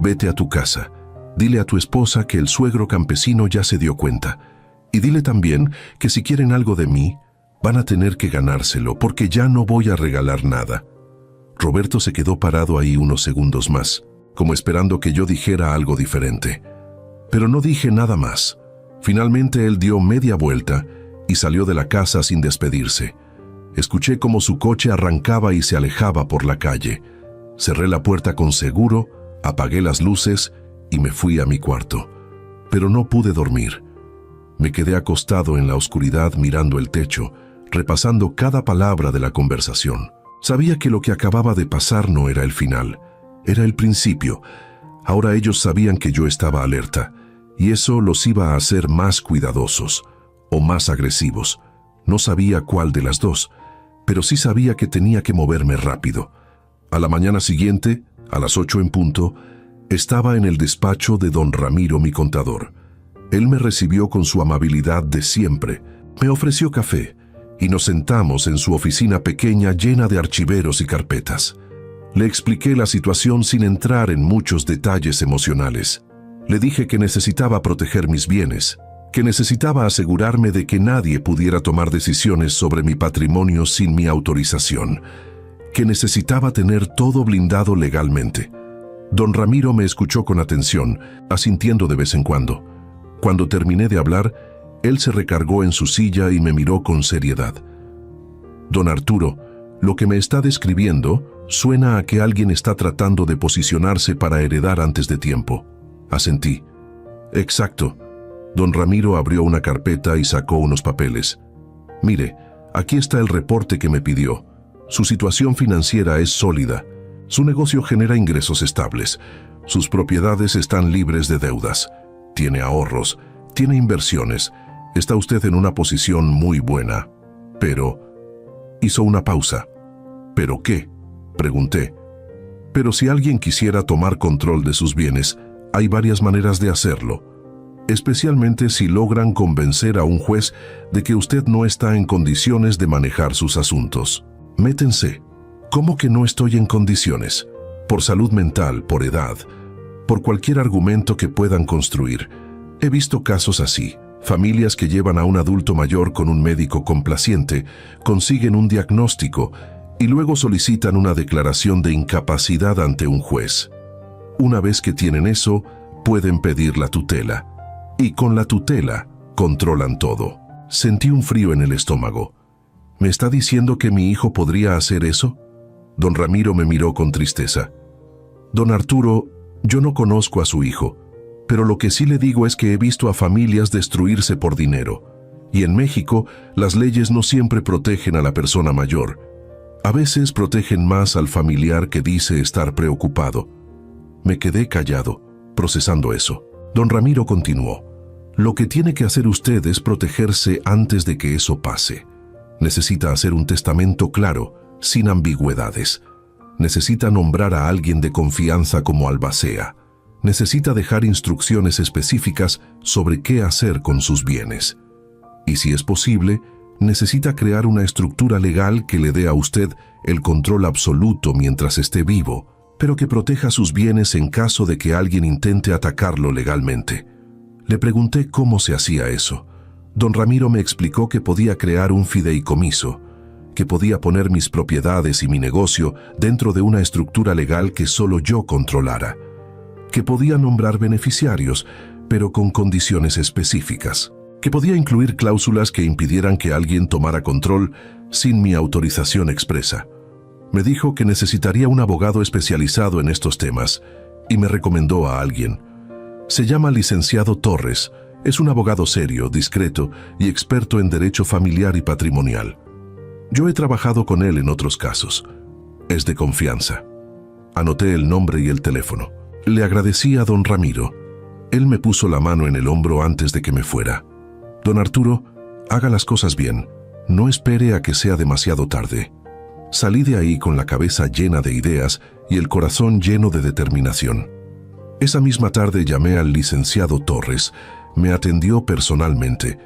«Vete a tu casa. Dile a tu esposa que el suegro campesino ya se dio cuenta. Y dile también que si quieren algo de mí, van a tener que ganárselo, porque ya no voy a regalar nada». Roberto se quedó parado ahí unos segundos más, como esperando que yo dijera algo diferente. Pero no dije nada más. Finalmente él dio media vuelta y salió de la casa sin despedirse. Escuché cómo su coche arrancaba y se alejaba por la calle. Cerré la puerta con seguro, apagué las luces y me fui a mi cuarto. Pero no pude dormir. Me quedé acostado en la oscuridad mirando el techo, repasando cada palabra de la conversación. Sabía que lo que acababa de pasar no era el final, era el principio. Ahora ellos sabían que yo estaba alerta, y eso los iba a hacer más cuidadosos o más agresivos. No sabía cuál de las dos, pero sí sabía que tenía que moverme rápido. A la mañana siguiente, a las 8 en punto, estaba en el despacho de don Ramiro, mi contador. Él me recibió con su amabilidad de siempre, me ofreció café y nos sentamos en su oficina pequeña llena de archiveros y carpetas. Le expliqué la situación sin entrar en muchos detalles emocionales. Le dije que necesitaba proteger mis bienes, que necesitaba asegurarme de que nadie pudiera tomar decisiones sobre mi patrimonio sin mi autorización, que necesitaba tener todo blindado legalmente. Don Ramiro me escuchó con atención, asintiendo de vez en cuando. Cuando terminé de hablar, él se recargó en su silla y me miró con seriedad. «Don Arturo, lo que me está describiendo Suena a que alguien está tratando de posicionarse para heredar antes de tiempo. Asentí. Exacto. Don Ramiro abrió una carpeta y sacó unos papeles. Mire, aquí está el reporte que me pidió. Su situación financiera es sólida. Su negocio genera ingresos estables. Sus propiedades están libres de deudas. Tiene ahorros. Tiene inversiones. Está usted en una posición muy buena. Pero... Hizo una pausa. ¿Pero qué?, pregunté. Pero si alguien quisiera tomar control de sus bienes, hay varias maneras de hacerlo. Especialmente si logran convencer a un juez de que usted no está en condiciones de manejar sus asuntos. Métense. ¿Cómo que no estoy en condiciones? Por salud mental, por edad, por cualquier argumento que puedan construir. He visto casos así. Familias que llevan a un adulto mayor con un médico complaciente, consiguen un diagnóstico y luego solicitan una declaración de incapacidad ante un juez. Una vez que tienen eso, pueden pedir la tutela. Y con la tutela, controlan todo. Sentí un frío en el estómago. ¿Me está diciendo que mi hijo podría hacer eso? Don Ramiro me miró con tristeza. Don Arturo, yo no conozco a su hijo, pero lo que sí le digo es que he visto a familias destruirse por dinero. Y en México, las leyes no siempre protegen a la persona mayor. A veces protegen más al familiar que dice estar preocupado. Me quedé callado, procesando eso. Don Ramiro continuó. Lo que tiene que hacer usted es protegerse antes de que eso pase. Necesita hacer un testamento claro, sin ambigüedades. Necesita nombrar a alguien de confianza como albacea. Necesita dejar instrucciones específicas sobre qué hacer con sus bienes. Y si es posible, necesita crear una estructura legal que le dé a usted el control absoluto mientras esté vivo, pero que proteja sus bienes en caso de que alguien intente atacarlo legalmente. Le pregunté cómo se hacía eso. Don Ramiro me explicó que podía crear un fideicomiso, que podía poner mis propiedades y mi negocio dentro de una estructura legal que solo yo controlara, que podía nombrar beneficiarios, pero con condiciones específicas, que podía incluir cláusulas que impidieran que alguien tomara control sin mi autorización expresa. Me dijo que necesitaría un abogado especializado en estos temas y me recomendó a alguien. Se llama licenciado Torres. Es un abogado serio, discreto y experto en derecho familiar y patrimonial. Yo he trabajado con él en otros casos. Es de confianza. Anoté el nombre y el teléfono. Le agradecí a don Ramiro. Él me puso la mano en el hombro antes de que me fuera. Don Arturo, haga las cosas bien. No espere a que sea demasiado tarde. Salí de ahí con la cabeza llena de ideas y el corazón lleno de determinación. Esa misma tarde llamé al licenciado Torres. Me atendió personalmente.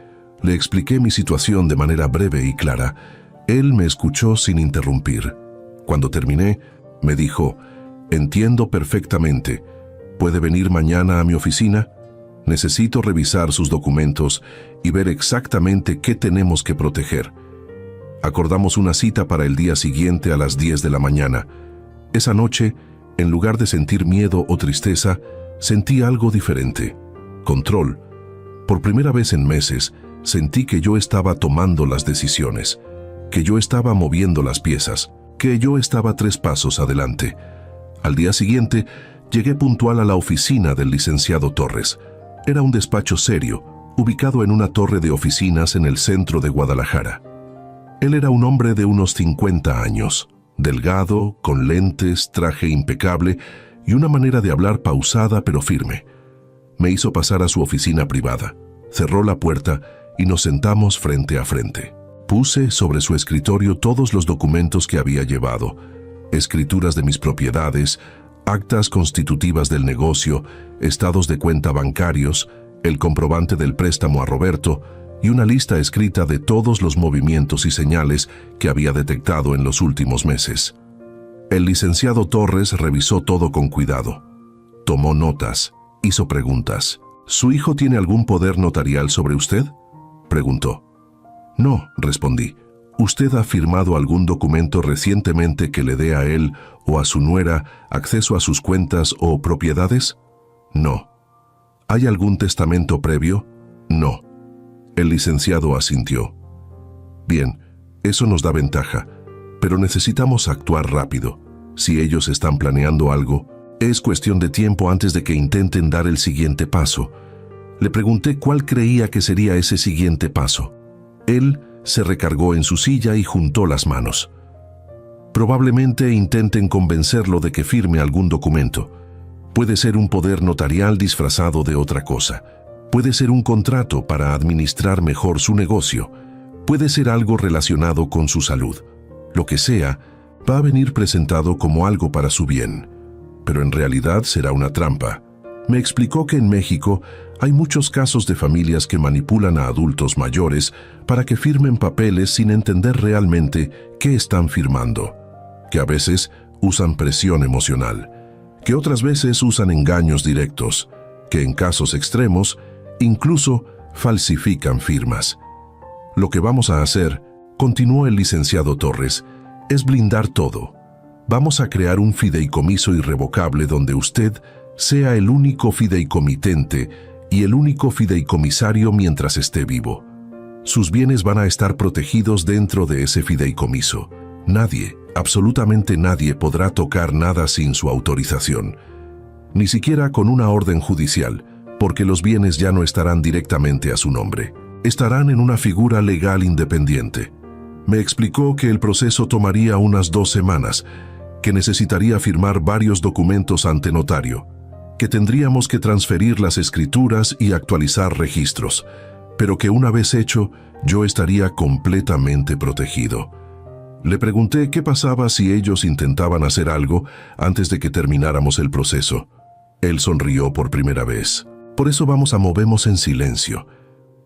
Le expliqué mi situación de manera breve y clara. Él me escuchó sin interrumpir. Cuando terminé, me dijo, «Entiendo perfectamente. ¿Puede venir mañana a mi oficina? Necesito revisar sus documentos y ver exactamente qué tenemos que proteger». Acordamos una cita para el día siguiente a las 10 de la mañana. Esa noche, en lugar de sentir miedo o tristeza, sentí algo diferente. Control. Por primera vez en meses, sentí que yo estaba tomando las decisiones, que yo estaba moviendo las piezas, que yo estaba 3 pasos adelante. Al día siguiente, llegué puntual a la oficina del licenciado Torres. Era un despacho serio, ubicado en una torre de oficinas en el centro de Guadalajara. Él era un hombre de unos 50 años, delgado, con lentes, traje impecable y una manera de hablar pausada pero firme. Me hizo pasar a su oficina privada, cerró la puerta y nos sentamos frente a frente. Puse sobre su escritorio todos los documentos que había llevado, escrituras de mis propiedades, actas constitutivas del negocio, estados de cuenta bancarios, el comprobante del préstamo a Roberto y una lista escrita de todos los movimientos y señales que había detectado en los últimos meses. El licenciado Torres revisó todo con cuidado. Tomó notas, hizo preguntas. ¿Su hijo tiene algún poder notarial sobre usted?, preguntó. No, respondí. ¿Usted ha firmado algún documento recientemente que le dé a él o a su nuera acceso a sus cuentas o propiedades? No. ¿Hay algún testamento previo? No. El licenciado asintió. Bien, eso nos da ventaja, pero necesitamos actuar rápido. Si ellos están planeando algo, es cuestión de tiempo antes de que intenten dar el siguiente paso. Le pregunté cuál creía que sería ese siguiente paso. Él se recargó en su silla y juntó las manos. Probablemente intenten convencerlo de que firme algún documento. Puede ser un poder notarial disfrazado de otra cosa. Puede ser un contrato para administrar mejor su negocio. Puede ser algo relacionado con su salud. Lo que sea, va a venir presentado como algo para su bien. Pero en realidad será una trampa. Me explicó que en México hay muchos casos de familias que manipulan a adultos mayores para que firmen papeles sin entender realmente qué están firmando, que a veces usan presión emocional, que otras veces usan engaños directos, que en casos extremos incluso falsifican firmas. Lo que vamos a hacer, continuó el licenciado Torres, es blindar todo. Vamos a crear un fideicomiso irrevocable donde usted sea el único fideicomitente y el único fideicomisario mientras esté vivo. Sus bienes van a estar protegidos dentro de ese fideicomiso. Nadie, absolutamente nadie podrá tocar nada sin su autorización. Ni siquiera con una orden judicial, porque los bienes ya no estarán directamente a su nombre. Estarán en una figura legal independiente. Me explicó que el proceso tomaría unas 2 semanas, que necesitaría firmar varios documentos ante notario, que tendríamos que transferir las escrituras y actualizar registros, pero que una vez hecho, yo estaría completamente protegido. Le pregunté qué pasaba si ellos intentaban hacer algo antes de que termináramos el proceso. Él sonrió por primera vez. Por eso vamos a movernos en silencio.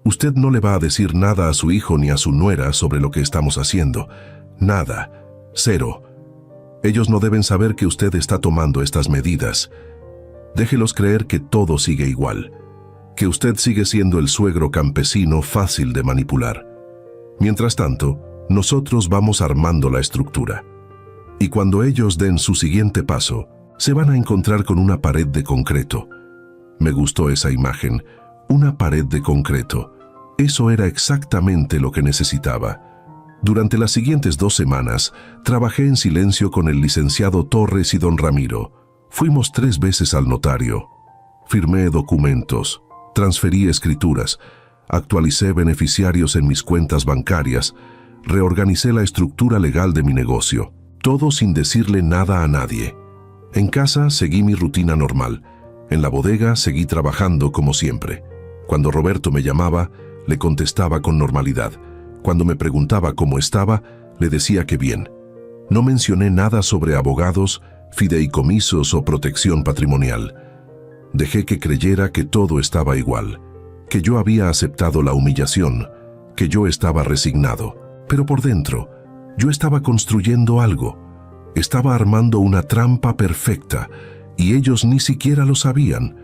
Usted no le va a decir nada a su hijo ni a su nuera sobre lo que estamos haciendo. Nada. Cero. Ellos no deben saber que usted está tomando estas medidas. Déjelos creer que todo sigue igual, que usted sigue siendo el suegro campesino fácil de manipular. Mientras tanto, nosotros vamos armando la estructura. Y cuando ellos den su siguiente paso, se van a encontrar con una pared de concreto. Me gustó esa imagen, una pared de concreto. Eso era exactamente lo que necesitaba. Durante las siguientes 2 semanas, trabajé en silencio con el licenciado Torres y don Ramiro. Fuimos 3 veces al notario. Firmé documentos, transferí escrituras, actualicé beneficiarios en mis cuentas bancarias, reorganicé la estructura legal de mi negocio, todo sin decirle nada a nadie. En casa seguí mi rutina normal. En la bodega seguí trabajando como siempre. Cuando Roberto me llamaba, le contestaba con normalidad. Cuando me preguntaba cómo estaba, le decía que bien. No mencioné nada sobre abogados, fideicomisos o protección patrimonial. Dejé que creyera que todo estaba igual, que yo había aceptado la humillación, que yo estaba resignado. Pero por dentro, yo estaba construyendo algo. Estaba armando una trampa perfecta, y ellos ni siquiera lo sabían.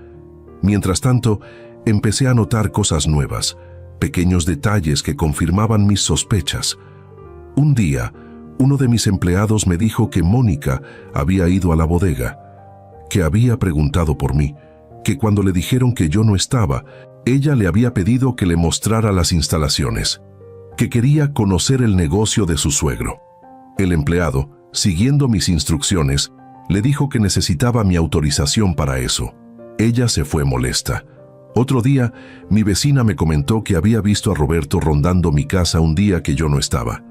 Mientras tanto, empecé a notar cosas nuevas, pequeños detalles que confirmaban mis sospechas. Un día, uno de mis empleados me dijo que Mónica había ido a la bodega, que había preguntado por mí, que cuando le dijeron que yo no estaba, ella le había pedido que le mostrara las instalaciones, que quería conocer el negocio de su suegro. El empleado, siguiendo mis instrucciones, le dijo que necesitaba mi autorización para eso. Ella se fue molesta. Otro día, mi vecina me comentó que había visto a Roberto rondando mi casa un día que yo no estaba,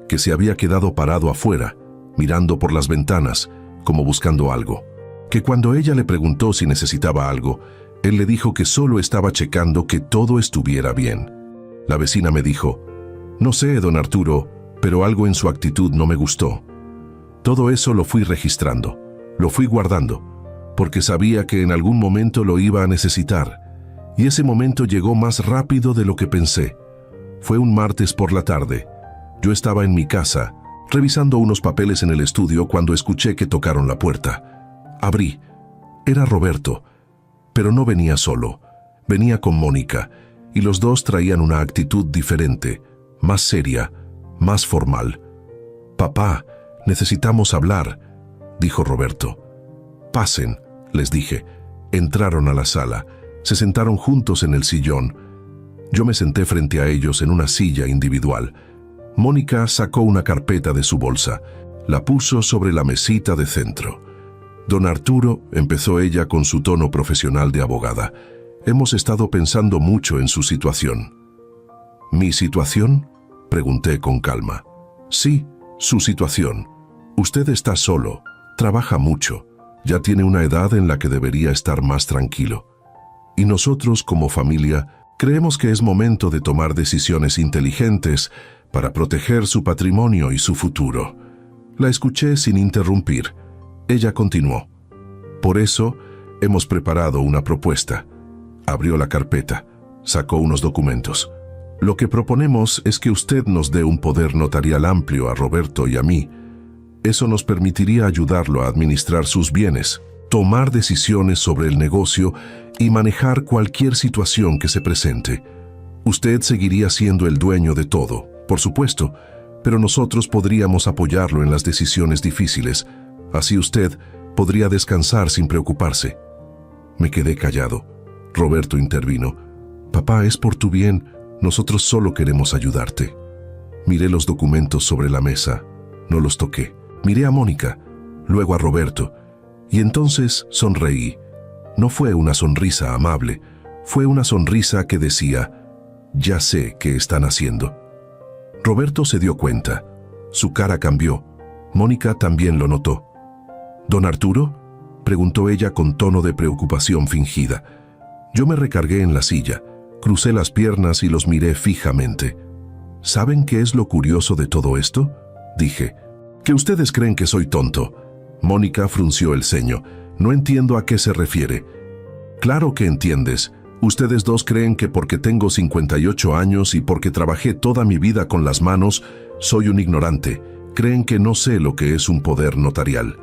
que se había quedado parado afuera, mirando por las ventanas, como buscando algo, que cuando ella le preguntó si necesitaba algo, él le dijo que solo estaba checando que todo estuviera bien. La vecina me dijo, «No sé, don Arturo, pero algo en su actitud no me gustó». Todo eso lo fui registrando, lo fui guardando, porque sabía que en algún momento lo iba a necesitar. Y ese momento llegó más rápido de lo que pensé. Fue un martes por la tarde. Yo estaba en mi casa, revisando unos papeles en el estudio cuando escuché que tocaron la puerta. Abrí. Era Roberto, pero no venía solo. Venía con Mónica, y los dos traían una actitud diferente, más seria, más formal. «Papá, necesitamos hablar», dijo Roberto. «Pasen», les dije. Entraron a la sala. Se sentaron juntos en el sillón. Yo me senté frente a ellos en una silla individual. Mónica sacó una carpeta de su bolsa, La puso sobre la mesita de centro. Don Arturo, empezó ella con su tono profesional de abogada, hemos estado pensando mucho en su situación. ¿Mi situación?, pregunté con calma. Sí, su situación. Usted está solo, trabaja mucho, ya tiene una edad en la que debería estar más tranquilo. Y nosotros, como familia, creemos que es momento de tomar decisiones inteligentes para proteger su patrimonio y su futuro. La escuché sin interrumpir. Ella continuó. Por eso, hemos preparado una propuesta. Abrió la carpeta, sacó unos documentos. Lo que proponemos es que usted nos dé un poder notarial amplio a Roberto y a mí. Eso nos permitiría ayudarlo a administrar sus bienes, tomar decisiones sobre el negocio y manejar cualquier situación que se presente. Usted seguiría siendo el dueño de todo, por supuesto, pero nosotros podríamos apoyarlo en las decisiones difíciles. Así usted podría descansar sin preocuparse. Me quedé callado. Roberto intervino. Papá, es por tu bien. Nosotros solo queremos ayudarte. Miré los documentos sobre la mesa. No los toqué. Miré a Mónica, luego a Roberto, y entonces sonreí. No fue una sonrisa amable, fue una sonrisa que decía, ya sé qué están haciendo. Roberto se dio cuenta. Su cara cambió. Mónica también lo notó. ¿Don Arturo?, preguntó ella con tono de preocupación fingida. Yo me recargué en la silla, crucé las piernas y los miré fijamente. ¿Saben qué es lo curioso de todo esto?, dije. Que ustedes creen que soy tonto. Mónica frunció el ceño. No entiendo a qué se refiere. Claro que entiendes. Ustedes dos creen que porque tengo 58 años y porque trabajé toda mi vida con las manos, soy un ignorante. Creen que no sé lo que es un poder notarial.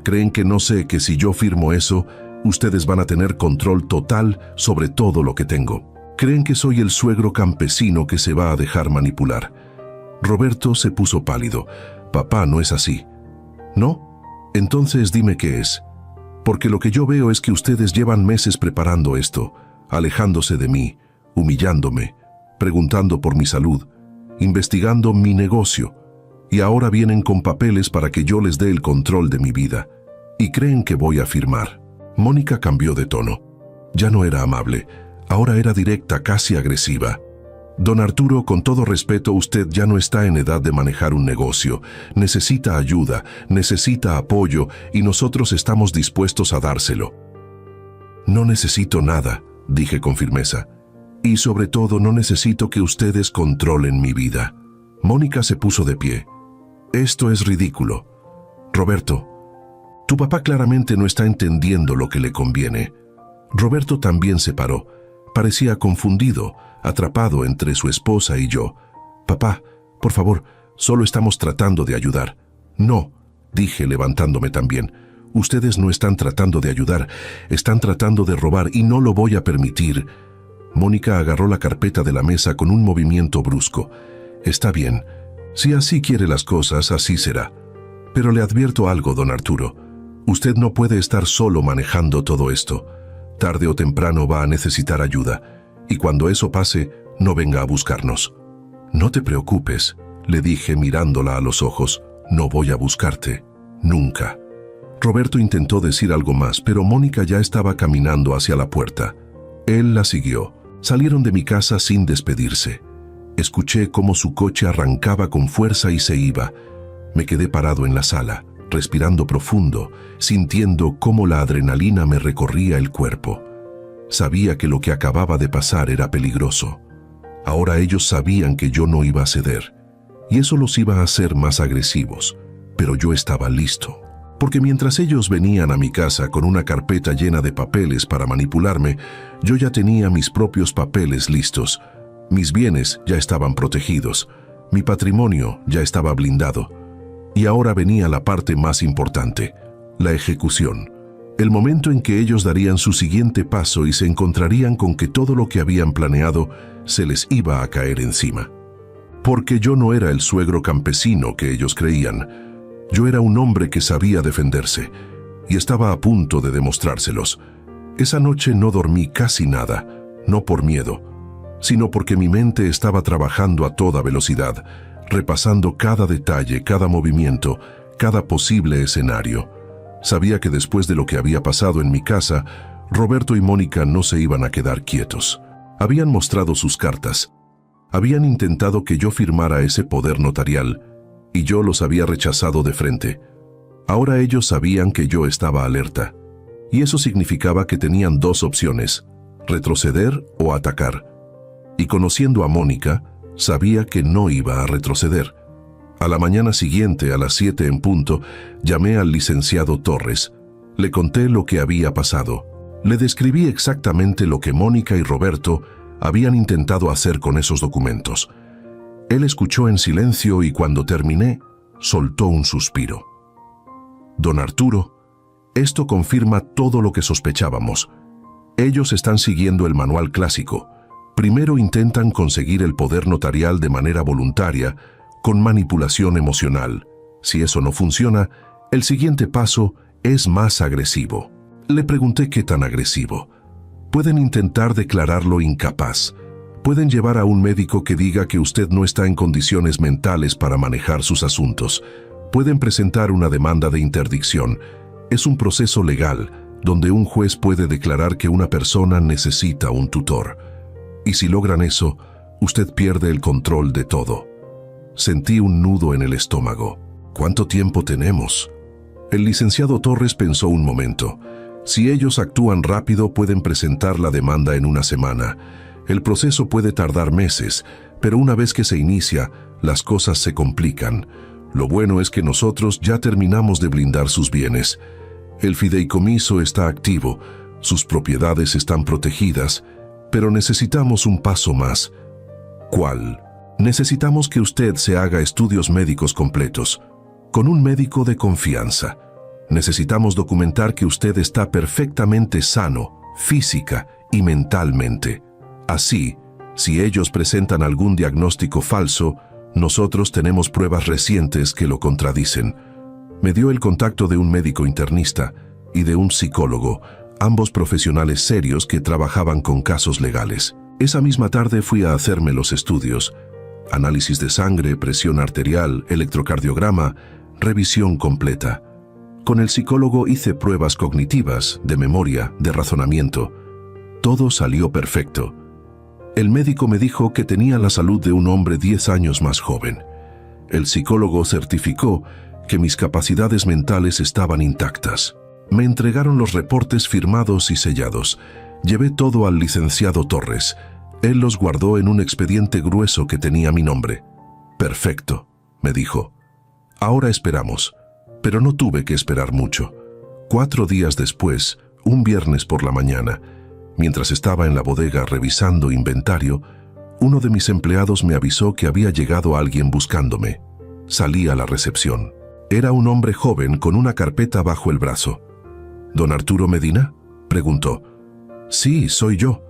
Creen que no sé que si yo firmo eso, ustedes van a tener control total sobre todo lo que tengo. Creen que soy el suegro campesino que se va a dejar manipular. Roberto se puso pálido. Papá, no es así. ¿No? Entonces dime qué es. Porque lo que yo veo es que ustedes llevan meses preparando esto, alejándose de mí, humillándome, preguntando por mi salud, investigando mi negocio, y ahora vienen con papeles para que yo les dé el control de mi vida. Y creen que voy a firmar. Mónica cambió de tono. Ya no era amable, ahora era directa, casi agresiva. Don Arturo, con todo respeto, usted ya no está en edad de manejar un negocio. Necesita ayuda, necesita apoyo y nosotros estamos dispuestos a dárselo. No necesito nada, dije con firmeza. Y sobre todo no necesito que ustedes controlen mi vida. Mónica se puso de pie. Esto es ridículo. Roberto, tu papá claramente no está entendiendo lo que le conviene. Roberto también se paró. Parecía confundido, atrapado entre su esposa y yo. Papá, por favor, solo estamos tratando de ayudar. No, dije levantándome también. Ustedes no están tratando de ayudar, están tratando de robar y no lo voy a permitir. Mónica agarró la carpeta de la mesa con un movimiento brusco. Está bien, si así quiere las cosas, así será. Pero le advierto algo, don Arturo. Usted no puede estar solo manejando todo esto. Tarde o temprano va a necesitar ayuda, y cuando eso pase, no venga a buscarnos. No te preocupes, le dije mirándola a los ojos, no voy a buscarte, nunca. Roberto intentó decir algo más, pero Mónica ya estaba caminando hacia la puerta. Él la siguió. Salieron de mi casa sin despedirse. Escuché cómo su coche arrancaba con fuerza y se iba. Me quedé parado en la sala, respirando profundo, sintiendo cómo la adrenalina me recorría el cuerpo. Sabía que lo que acababa de pasar era peligroso. Ahora ellos sabían que yo no iba a ceder, y eso los iba a hacer más agresivos, pero yo estaba listo. Porque mientras ellos venían a mi casa con una carpeta llena de papeles para manipularme, yo ya tenía mis propios papeles listos. Mis bienes ya estaban protegidos, mi patrimonio ya estaba blindado. Y ahora venía la parte más importante, la ejecución. El momento en que ellos darían su siguiente paso y se encontrarían con que todo lo que habían planeado se les iba a caer encima. Porque yo no era el suegro campesino que ellos creían. Yo era un hombre que sabía defenderse y estaba a punto de demostrárselos. Esa noche no dormí casi nada, no por miedo, sino porque mi mente estaba trabajando a toda velocidad, repasando cada detalle, cada movimiento, cada posible escenario. Sabía que después de lo que había pasado en mi casa, Roberto y Mónica no se iban a quedar quietos. Habían mostrado sus cartas. Habían intentado que yo firmara ese poder notarial, y yo los había rechazado de frente. Ahora ellos sabían que yo estaba alerta, y eso significaba que tenían dos opciones: retroceder o atacar. Y conociendo a Mónica, sabía que no iba a retroceder. A la mañana siguiente, a las 7 en punto, llamé al licenciado Torres. Le conté lo que había pasado. Le describí exactamente lo que Mónica y Roberto habían intentado hacer con esos documentos. Él escuchó en silencio y cuando terminé, soltó un suspiro. Don Arturo, esto confirma todo lo que sospechábamos. Ellos están siguiendo el manual clásico. Primero intentan conseguir el poder notarial de manera voluntaria, con manipulación emocional. Si eso no funciona, el siguiente paso es más agresivo. Le pregunté qué tan agresivo. Pueden intentar declararlo incapaz. Pueden llevar a un médico que diga que usted no está en condiciones mentales para manejar sus asuntos. Pueden presentar una demanda de interdicción. Es un proceso legal, donde un juez puede declarar que una persona necesita un tutor. Y si logran eso, usted pierde el control de todo. Sentí un nudo en el estómago. ¿Cuánto tiempo tenemos? El licenciado Torres pensó un momento. Si ellos actúan rápido, pueden presentar la demanda en una semana. El proceso puede tardar meses, pero una vez que se inicia, las cosas se complican. Lo bueno es que nosotros ya terminamos de blindar sus bienes. El fideicomiso está activo, sus propiedades están protegidas, pero necesitamos un paso más. ¿Cuál? Necesitamos que usted se haga estudios médicos completos, con un médico de confianza. Necesitamos documentar que usted está perfectamente sano, física y mentalmente. Así, si ellos presentan algún diagnóstico falso, nosotros tenemos pruebas recientes que lo contradicen. Me dio el contacto de un médico internista y de un psicólogo, ambos profesionales serios que trabajaban con casos legales. Esa misma tarde fui a hacerme los estudios: análisis de sangre, presión arterial, electrocardiograma, revisión completa. Con el psicólogo hice pruebas cognitivas, de memoria, de razonamiento. Todo salió perfecto. El médico me dijo que tenía la salud de un hombre 10 años más joven. El psicólogo certificó que mis capacidades mentales estaban intactas. Me entregaron los reportes firmados y sellados. Llevé todo al licenciado Torres. Él los guardó en un expediente grueso que tenía mi nombre. «Perfecto», me dijo. «Ahora esperamos». Pero no tuve que esperar mucho. 4 días después, un viernes por la mañana, mientras estaba en la bodega revisando inventario, uno de mis empleados me avisó que había llegado alguien buscándome. Salí a la recepción. Era un hombre joven con una carpeta bajo el brazo. «¿Don Arturo Medina?», preguntó. «Sí, soy yo».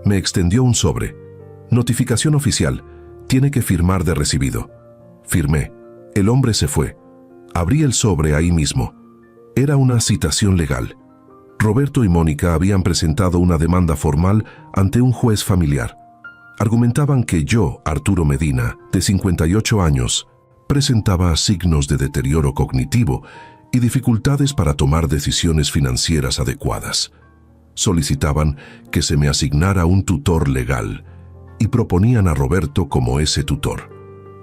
Me extendió un sobre. «Notificación oficial. Tiene que firmar de recibido». Firmé. El hombre se fue. Abrí el sobre ahí mismo. Era una citación legal. Roberto y Mónica habían presentado una demanda formal ante un juez familiar. Argumentaban que yo, Arturo Medina, de 58 años, presentaba signos de deterioro cognitivo y dificultades para tomar decisiones financieras adecuadas. Solicitaban que se me asignara un tutor legal y proponían a Roberto como ese tutor.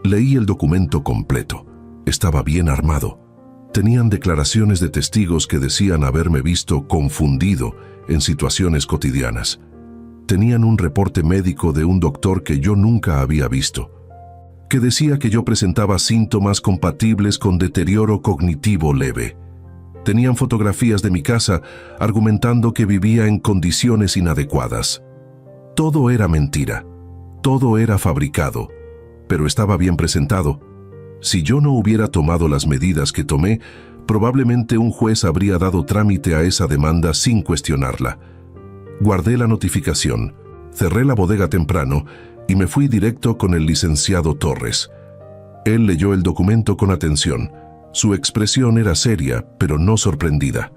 Leí el documento completo. Estaba bien armado. Tenían declaraciones de testigos que decían haberme visto confundido en situaciones cotidianas. Tenían un reporte médico de un doctor que yo nunca había visto, que decía que yo presentaba síntomas compatibles con deterioro cognitivo leve. Tenían fotografías de mi casa argumentando que vivía en condiciones inadecuadas. Todo era mentira. Todo era fabricado, pero estaba bien presentado. Si yo no hubiera tomado las medidas que tomé, probablemente un juez habría dado trámite a esa demanda sin cuestionarla. Guardé la notificación, cerré la bodega temprano y me fui directo con el licenciado Torres. Él leyó el documento con atención. Su expresión era seria, pero no sorprendida.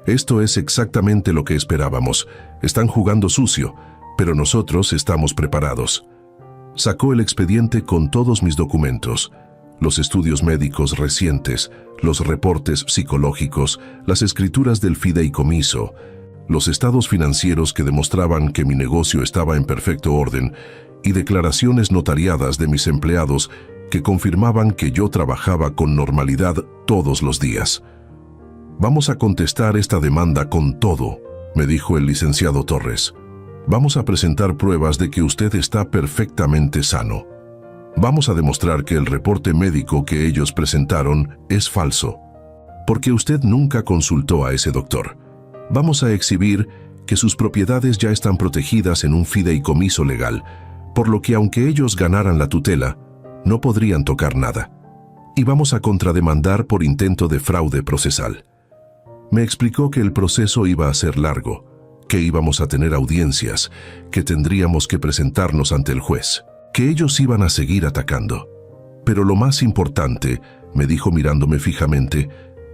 «Esto es exactamente lo que esperábamos. Están jugando sucio, pero nosotros estamos preparados». Sacó el expediente con todos mis documentos. los estudios médicos recientes, los reportes psicológicos, las escrituras del fideicomiso, los estados financieros que demostraban que mi negocio estaba en perfecto orden y declaraciones notariadas de mis empleados que confirmaban que yo trabajaba con normalidad todos los días. «Vamos a contestar esta demanda con todo», me dijo el licenciado Torres. «Vamos a presentar pruebas de que usted está perfectamente sano. Vamos a demostrar que el reporte médico que ellos presentaron es falso, porque usted nunca consultó a ese doctor. Vamos a exhibir que sus propiedades ya están protegidas en un fideicomiso legal, por lo que aunque ellos ganaran la tutela, no podrían tocar nada. Y vamos a contrademandar por intento de fraude procesal». Me explicó que el proceso iba a ser largo, que íbamos a tener audiencias, que tendríamos que presentarnos ante el juez, que ellos iban a seguir atacando. «Pero lo más importante», me dijo mirándome fijamente,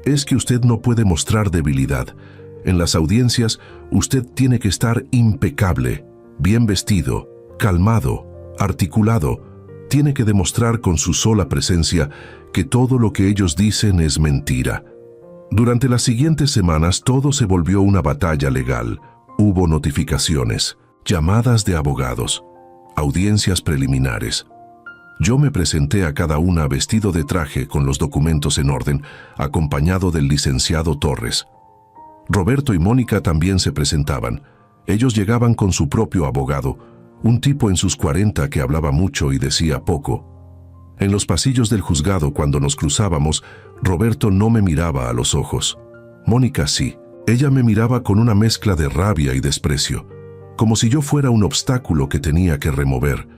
«es que usted no puede mostrar debilidad. En las audiencias usted tiene que estar impecable, bien vestido, calmado, articulado. Tiene que demostrar con su sola presencia que todo lo que ellos dicen es mentira». Durante las siguientes semanas todo se volvió una batalla legal. Hubo notificaciones, llamadas de abogados, audiencias preliminares. Yo me presenté a cada una vestido de traje con los documentos en orden, acompañado del licenciado Torres. Roberto y Mónica también se presentaban. Ellos llegaban con su propio abogado, un tipo en sus 40 que hablaba mucho y decía poco. En los pasillos del juzgado, cuando nos cruzábamos, Roberto no me miraba a los ojos. Mónica sí. Ella me miraba con una mezcla de rabia y desprecio, como si yo fuera un obstáculo que tenía que remover.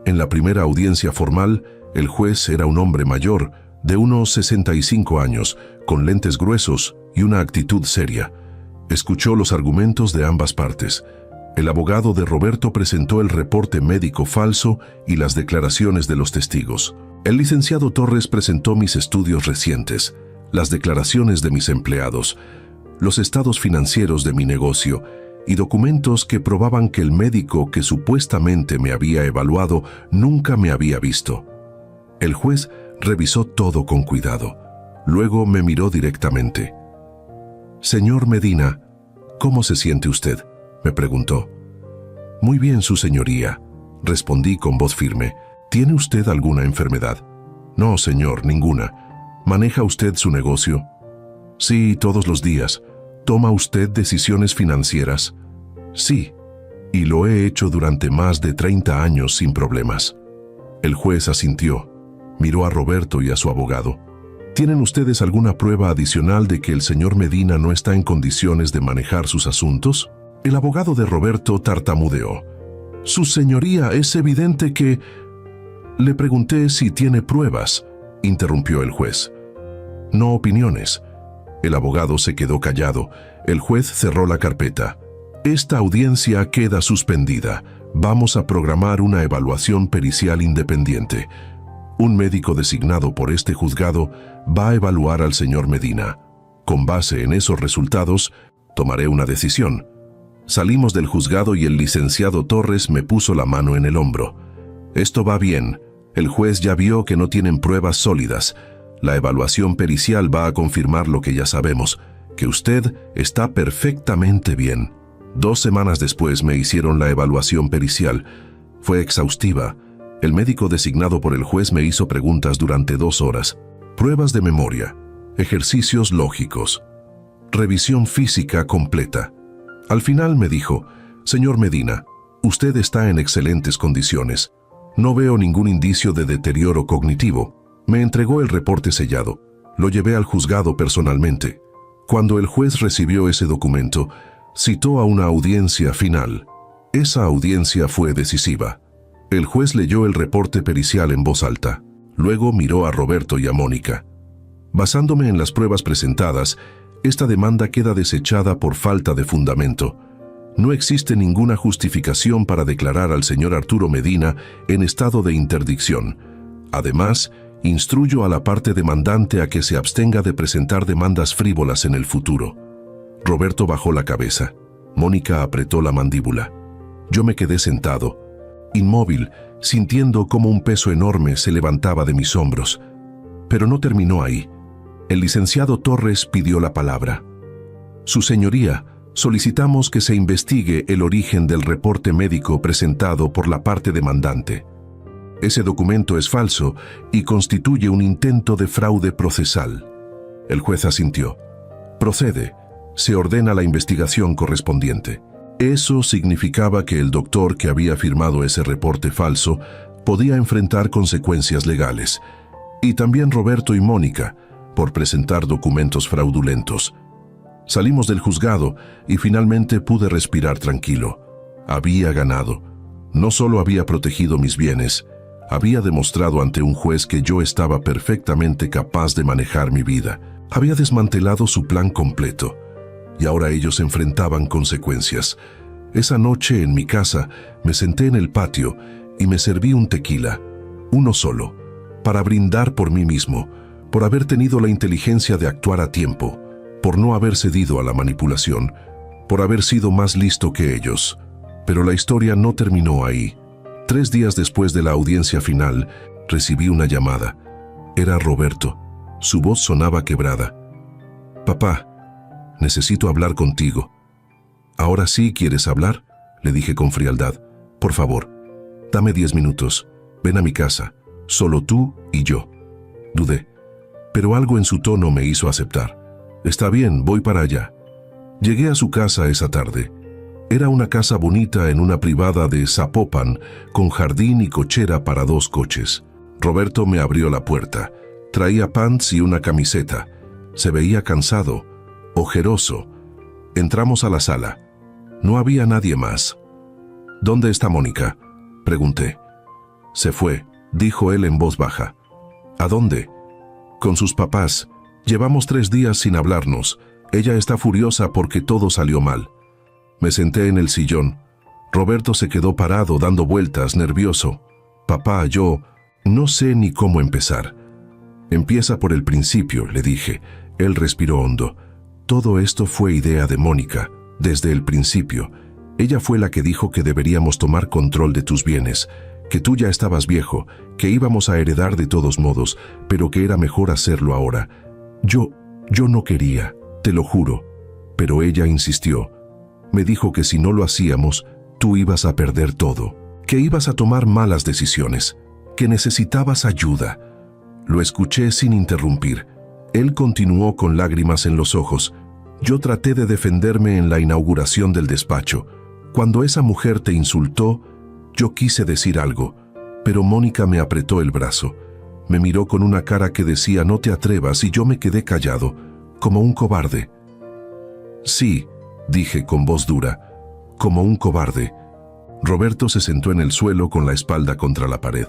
En la primera audiencia formal, el juez era un hombre mayor, de unos 65 años, con lentes gruesos y una actitud seria. Escuchó los argumentos de ambas partes. El abogado de Roberto presentó el reporte médico falso y las declaraciones de los testigos. El licenciado Torres presentó mis estudios recientes, las declaraciones de mis empleados, los estados financieros de mi negocio y documentos que probaban que el médico que supuestamente me había evaluado nunca me había visto. El juez revisó todo con cuidado. Luego me miró directamente. «Señor Medina, ¿cómo se siente usted?», me preguntó. «Muy bien, su señoría», respondí con voz firme. «¿Tiene usted alguna enfermedad?». «No, señor, ninguna». «¿Maneja usted su negocio?». «Sí, todos los días». «¿Toma usted decisiones financieras?». «Sí, y lo he hecho durante más de 30 años sin problemas». El juez asintió. Miró a Roberto y a su abogado. «¿Tienen ustedes alguna prueba adicional de que el señor Medina no está en condiciones de manejar sus asuntos?». El abogado de Roberto tartamudeó. «Su señoría, es evidente que…». «Le pregunté si tiene pruebas», interrumpió el juez. «No opiniones». El abogado se quedó callado. El juez cerró la carpeta. «Esta audiencia queda suspendida. Vamos a programar una evaluación pericial independiente. Un médico designado por este juzgado va a evaluar al señor Medina. Con base en esos resultados, tomaré una decisión». Salimos del juzgado y el licenciado Torres me puso la mano en el hombro. «Esto va bien. El juez ya vio que no tienen pruebas sólidas. La evaluación pericial va a confirmar lo que ya sabemos, que usted está perfectamente bien». 2 semanas después me hicieron la evaluación pericial. Fue exhaustiva. El médico designado por el juez me hizo preguntas durante 2 horas. Pruebas de memoria, ejercicios lógicos, revisión física completa. Al final me dijo: «Señor Medina, usted está en excelentes condiciones. No veo ningún indicio de deterioro cognitivo». Me entregó el reporte sellado. Lo llevé al juzgado personalmente. Cuando el juez recibió ese documento, citó a una audiencia final. Esa audiencia fue decisiva. El juez leyó el reporte pericial en voz alta. Luego miró a Roberto y a Mónica. «Basándome en las pruebas presentadas, esta demanda queda desechada por falta de fundamento. No existe ninguna justificación para declarar al señor Arturo Medina en estado de interdicción. Además, instruyo a la parte demandante a que se abstenga de presentar demandas frívolas en el futuro». Roberto bajó la cabeza. Mónica apretó la mandíbula. Yo me quedé sentado, inmóvil, sintiendo cómo un peso enorme se levantaba de mis hombros. Pero no terminó ahí. El licenciado Torres pidió la palabra. Su señoría, solicitamos que se investigue el origen del reporte médico presentado por la parte demandante. Ese documento es falso y constituye un intento de fraude procesal. El juez asintió. Procede. Se ordena la investigación correspondiente. Eso significaba que el doctor que había firmado ese reporte falso podía enfrentar consecuencias legales. Y también Roberto y Mónica, por presentar documentos fraudulentos. Salimos del juzgado y finalmente pude respirar tranquilo. Había ganado. No solo había protegido mis bienes, había demostrado ante un juez que yo estaba perfectamente capaz de manejar mi vida. Había desmantelado su plan completo. Y ahora ellos enfrentaban consecuencias. Esa noche en mi casa me senté en el patio y me serví un tequila, uno solo, para brindar por mí mismo, por haber tenido la inteligencia de actuar a tiempo, por no haber cedido a la manipulación, por haber sido más listo que ellos. Pero la historia no terminó ahí. 3 días después de la audiencia final, recibí una llamada. Era Roberto. Su voz sonaba quebrada. «Papá, necesito hablar contigo». «¿Ahora sí quieres hablar?», le dije con frialdad. «Por favor, dame 10 minutos. Ven a mi casa. Solo tú y yo». Dudé, pero algo en su tono me hizo aceptar. «Está bien, voy para allá». Llegué a su casa esa tarde. Era una casa bonita en una privada de Zapopan, con jardín y cochera para 2 coches. Roberto me abrió la puerta. Traía pants y una camiseta. Se veía cansado, ojeroso. Entramos a la sala. No había nadie más. «¿Dónde está Mónica?», pregunté. «Se fue», dijo él en voz baja. «¿A dónde?». «Con sus papás. Llevamos 3 días sin hablarnos. Ella está furiosa porque todo salió mal». Me senté en el sillón. Roberto se quedó parado dando vueltas, nervioso. «Papá, yo no sé ni cómo empezar». «Empieza por el principio», le dije. Él respiró hondo. «Todo esto fue idea de Mónica, desde el principio. Ella fue la que dijo que deberíamos tomar control de tus bienes, que tú ya estabas viejo, que íbamos a heredar de todos modos, pero que era mejor hacerlo ahora. Yo no quería, te lo juro, pero ella insistió. Me dijo que si no lo hacíamos, tú ibas a perder todo, que ibas a tomar malas decisiones, que necesitabas ayuda». Lo escuché sin interrumpir. Él continuó con lágrimas en los ojos. «Yo traté de defenderme en la inauguración del despacho. Cuando esa mujer te insultó, yo quise decir algo, pero Mónica me apretó el brazo. Me miró con una cara que decía no te atrevas y yo me quedé callado, como un cobarde». «Sí», dije con voz dura, «como un cobarde». Roberto se sentó en el suelo con la espalda contra la pared.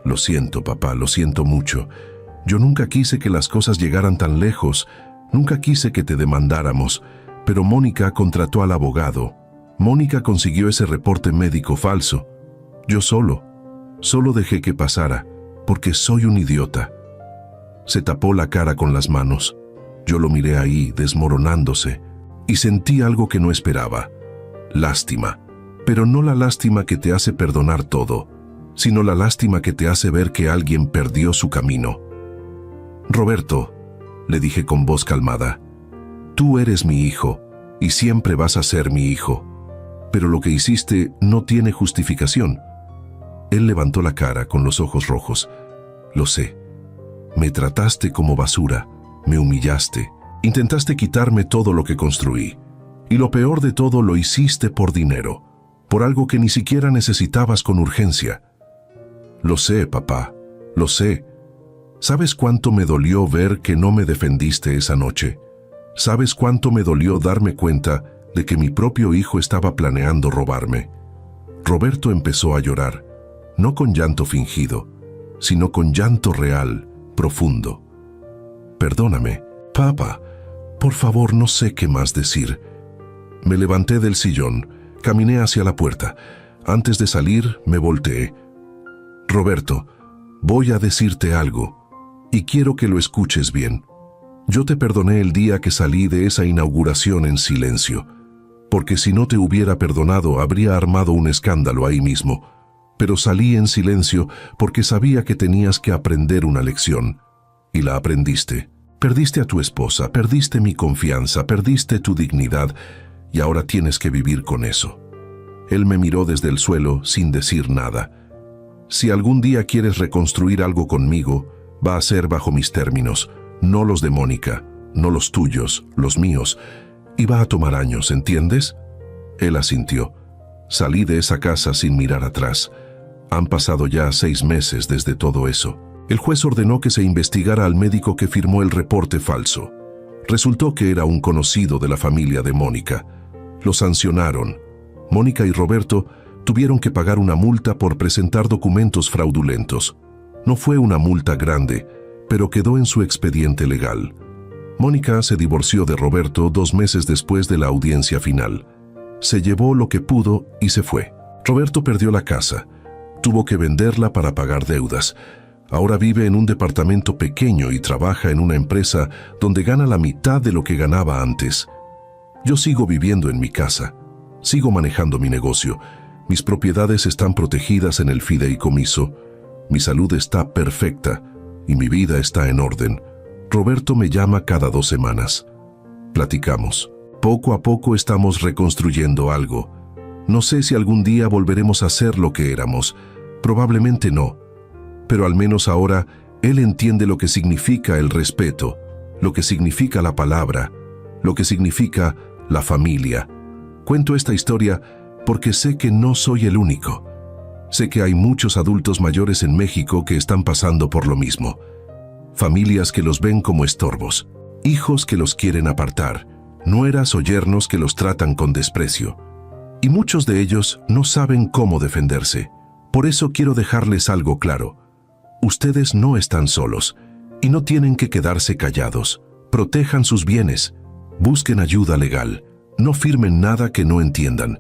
«Lo siento, papá, lo siento mucho. Yo nunca quise que las cosas llegaran tan lejos, nunca quise que te demandáramos, pero Mónica contrató al abogado. Mónica consiguió ese reporte médico falso. Yo solo dejé que pasara, porque soy un idiota». Se tapó la cara con las manos. Yo lo miré ahí, desmoronándose, y sentí algo que no esperaba. Lástima, pero no la lástima que te hace perdonar todo, sino la lástima que te hace ver que alguien perdió su camino. «Roberto», le dije con voz calmada, «tú eres mi hijo, y siempre vas a ser mi hijo, pero lo que hiciste no tiene justificación». Él levantó la cara con los ojos rojos. «Lo sé. Me trataste como basura, me humillaste, intentaste quitarme todo lo que construí, y lo peor de todo lo hiciste por dinero, por algo que ni siquiera necesitabas con urgencia». «Lo sé, papá, lo sé. ¿Sabes cuánto me dolió ver que no me defendiste esa noche? ¿Sabes cuánto me dolió darme cuenta de que mi propio hijo estaba planeando robarme?» Roberto empezó a llorar, no con llanto fingido, sino con llanto real, profundo. «Perdóname, papá. Por favor, no sé qué más decir». Me levanté del sillón, caminé hacia la puerta. Antes de salir, me volteé. «Roberto, voy a decirte algo, y quiero que lo escuches bien. Yo te perdoné el día que salí de esa inauguración en silencio, porque si no te hubiera perdonado habría armado un escándalo ahí mismo. Pero salí en silencio porque sabía que tenías que aprender una lección. y la aprendiste. Perdiste a tu esposa, perdiste mi confianza, perdiste tu dignidad y ahora tienes que vivir con eso. Él me miró desde el suelo sin decir nada. Si algún día quieres reconstruir algo conmigo, va a ser bajo mis términos, no los de Mónica, no los tuyos, los míos, y va a tomar años, ¿entiendes? Él asintió. Salí de esa casa sin mirar atrás. Han pasado ya 6 meses desde todo eso. El juez ordenó que se investigara al médico que firmó el reporte falso. Resultó que era un conocido de la familia de Mónica. Lo sancionaron. Mónica y Roberto tuvieron que pagar una multa por presentar documentos fraudulentos. No fue una multa grande, pero quedó en su expediente legal. Mónica se divorció de Roberto 2 meses después de la audiencia final. Se llevó lo que pudo y se fue. Roberto perdió la casa. Tuvo que venderla para pagar deudas. Ahora vive en un departamento pequeño y trabaja en una empresa donde gana la mitad de lo que ganaba antes. Yo sigo viviendo en mi casa. Sigo manejando mi negocio. Mis propiedades están protegidas en el fideicomiso. Mi salud está perfecta y mi vida está en orden. Roberto me llama cada 2 semanas. Platicamos. Poco a poco estamos reconstruyendo algo. No sé si algún día volveremos a ser lo que éramos. Probablemente no. Pero al menos ahora él entiende lo que significa el respeto, lo que significa la palabra, lo que significa la familia. Cuento esta historia porque sé que no soy el único. Sé que hay muchos adultos mayores en México que están pasando por lo mismo. Familias que los ven como estorbos, hijos que los quieren apartar, nueras o yernos que los tratan con desprecio. Y muchos de ellos no saben cómo defenderse. Por eso quiero dejarles algo claro. Ustedes no están solos y no tienen que quedarse callados. Protejan sus bienes. Busquen ayuda legal. No firmen nada que no entiendan.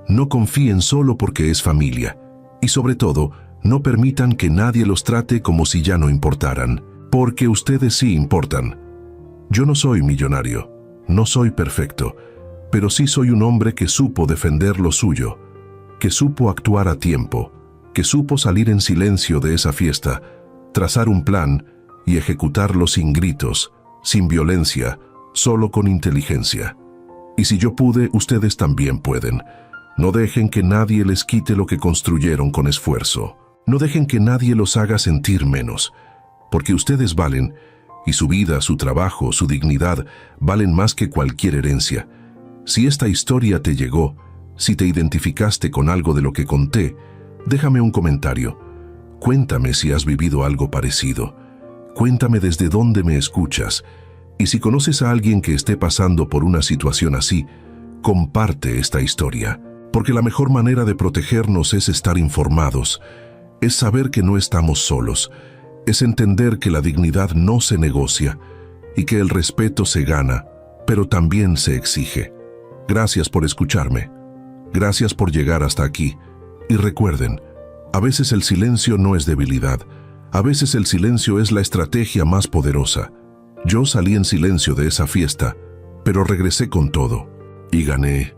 No confíen solo porque es familia. Y sobre todo, no permitan que nadie los trate como si ya no importaran. Porque ustedes sí importan. Yo no soy millonario. No soy perfecto. Pero sí soy un hombre que supo defender lo suyo. Que supo actuar a tiempo. Que supo salir en silencio de esa fiesta, trazar un plan y ejecutarlo sin gritos, sin violencia, solo con inteligencia. Y si yo pude, ustedes también pueden. No dejen que nadie les quite lo que construyeron con esfuerzo. No dejen que nadie los haga sentir menos, porque ustedes valen, y su vida, su trabajo, su dignidad valen más que cualquier herencia. Si esta historia te llegó, si te identificaste con algo de lo que conté, déjame un comentario. Cuéntame si has vivido algo parecido. Cuéntame desde dónde me escuchas. Y si conoces a alguien que esté pasando por una situación así, comparte esta historia. Porque la mejor manera de protegernos es estar informados. Es saber que no estamos solos. Es entender que la dignidad no se negocia y que el respeto se gana, pero también se exige. Gracias por escucharme. Gracias por llegar hasta aquí. Y recuerden, a veces el silencio no es debilidad, a veces el silencio es la estrategia más poderosa. Yo salí en silencio de esa fiesta, pero regresé con todo y gané.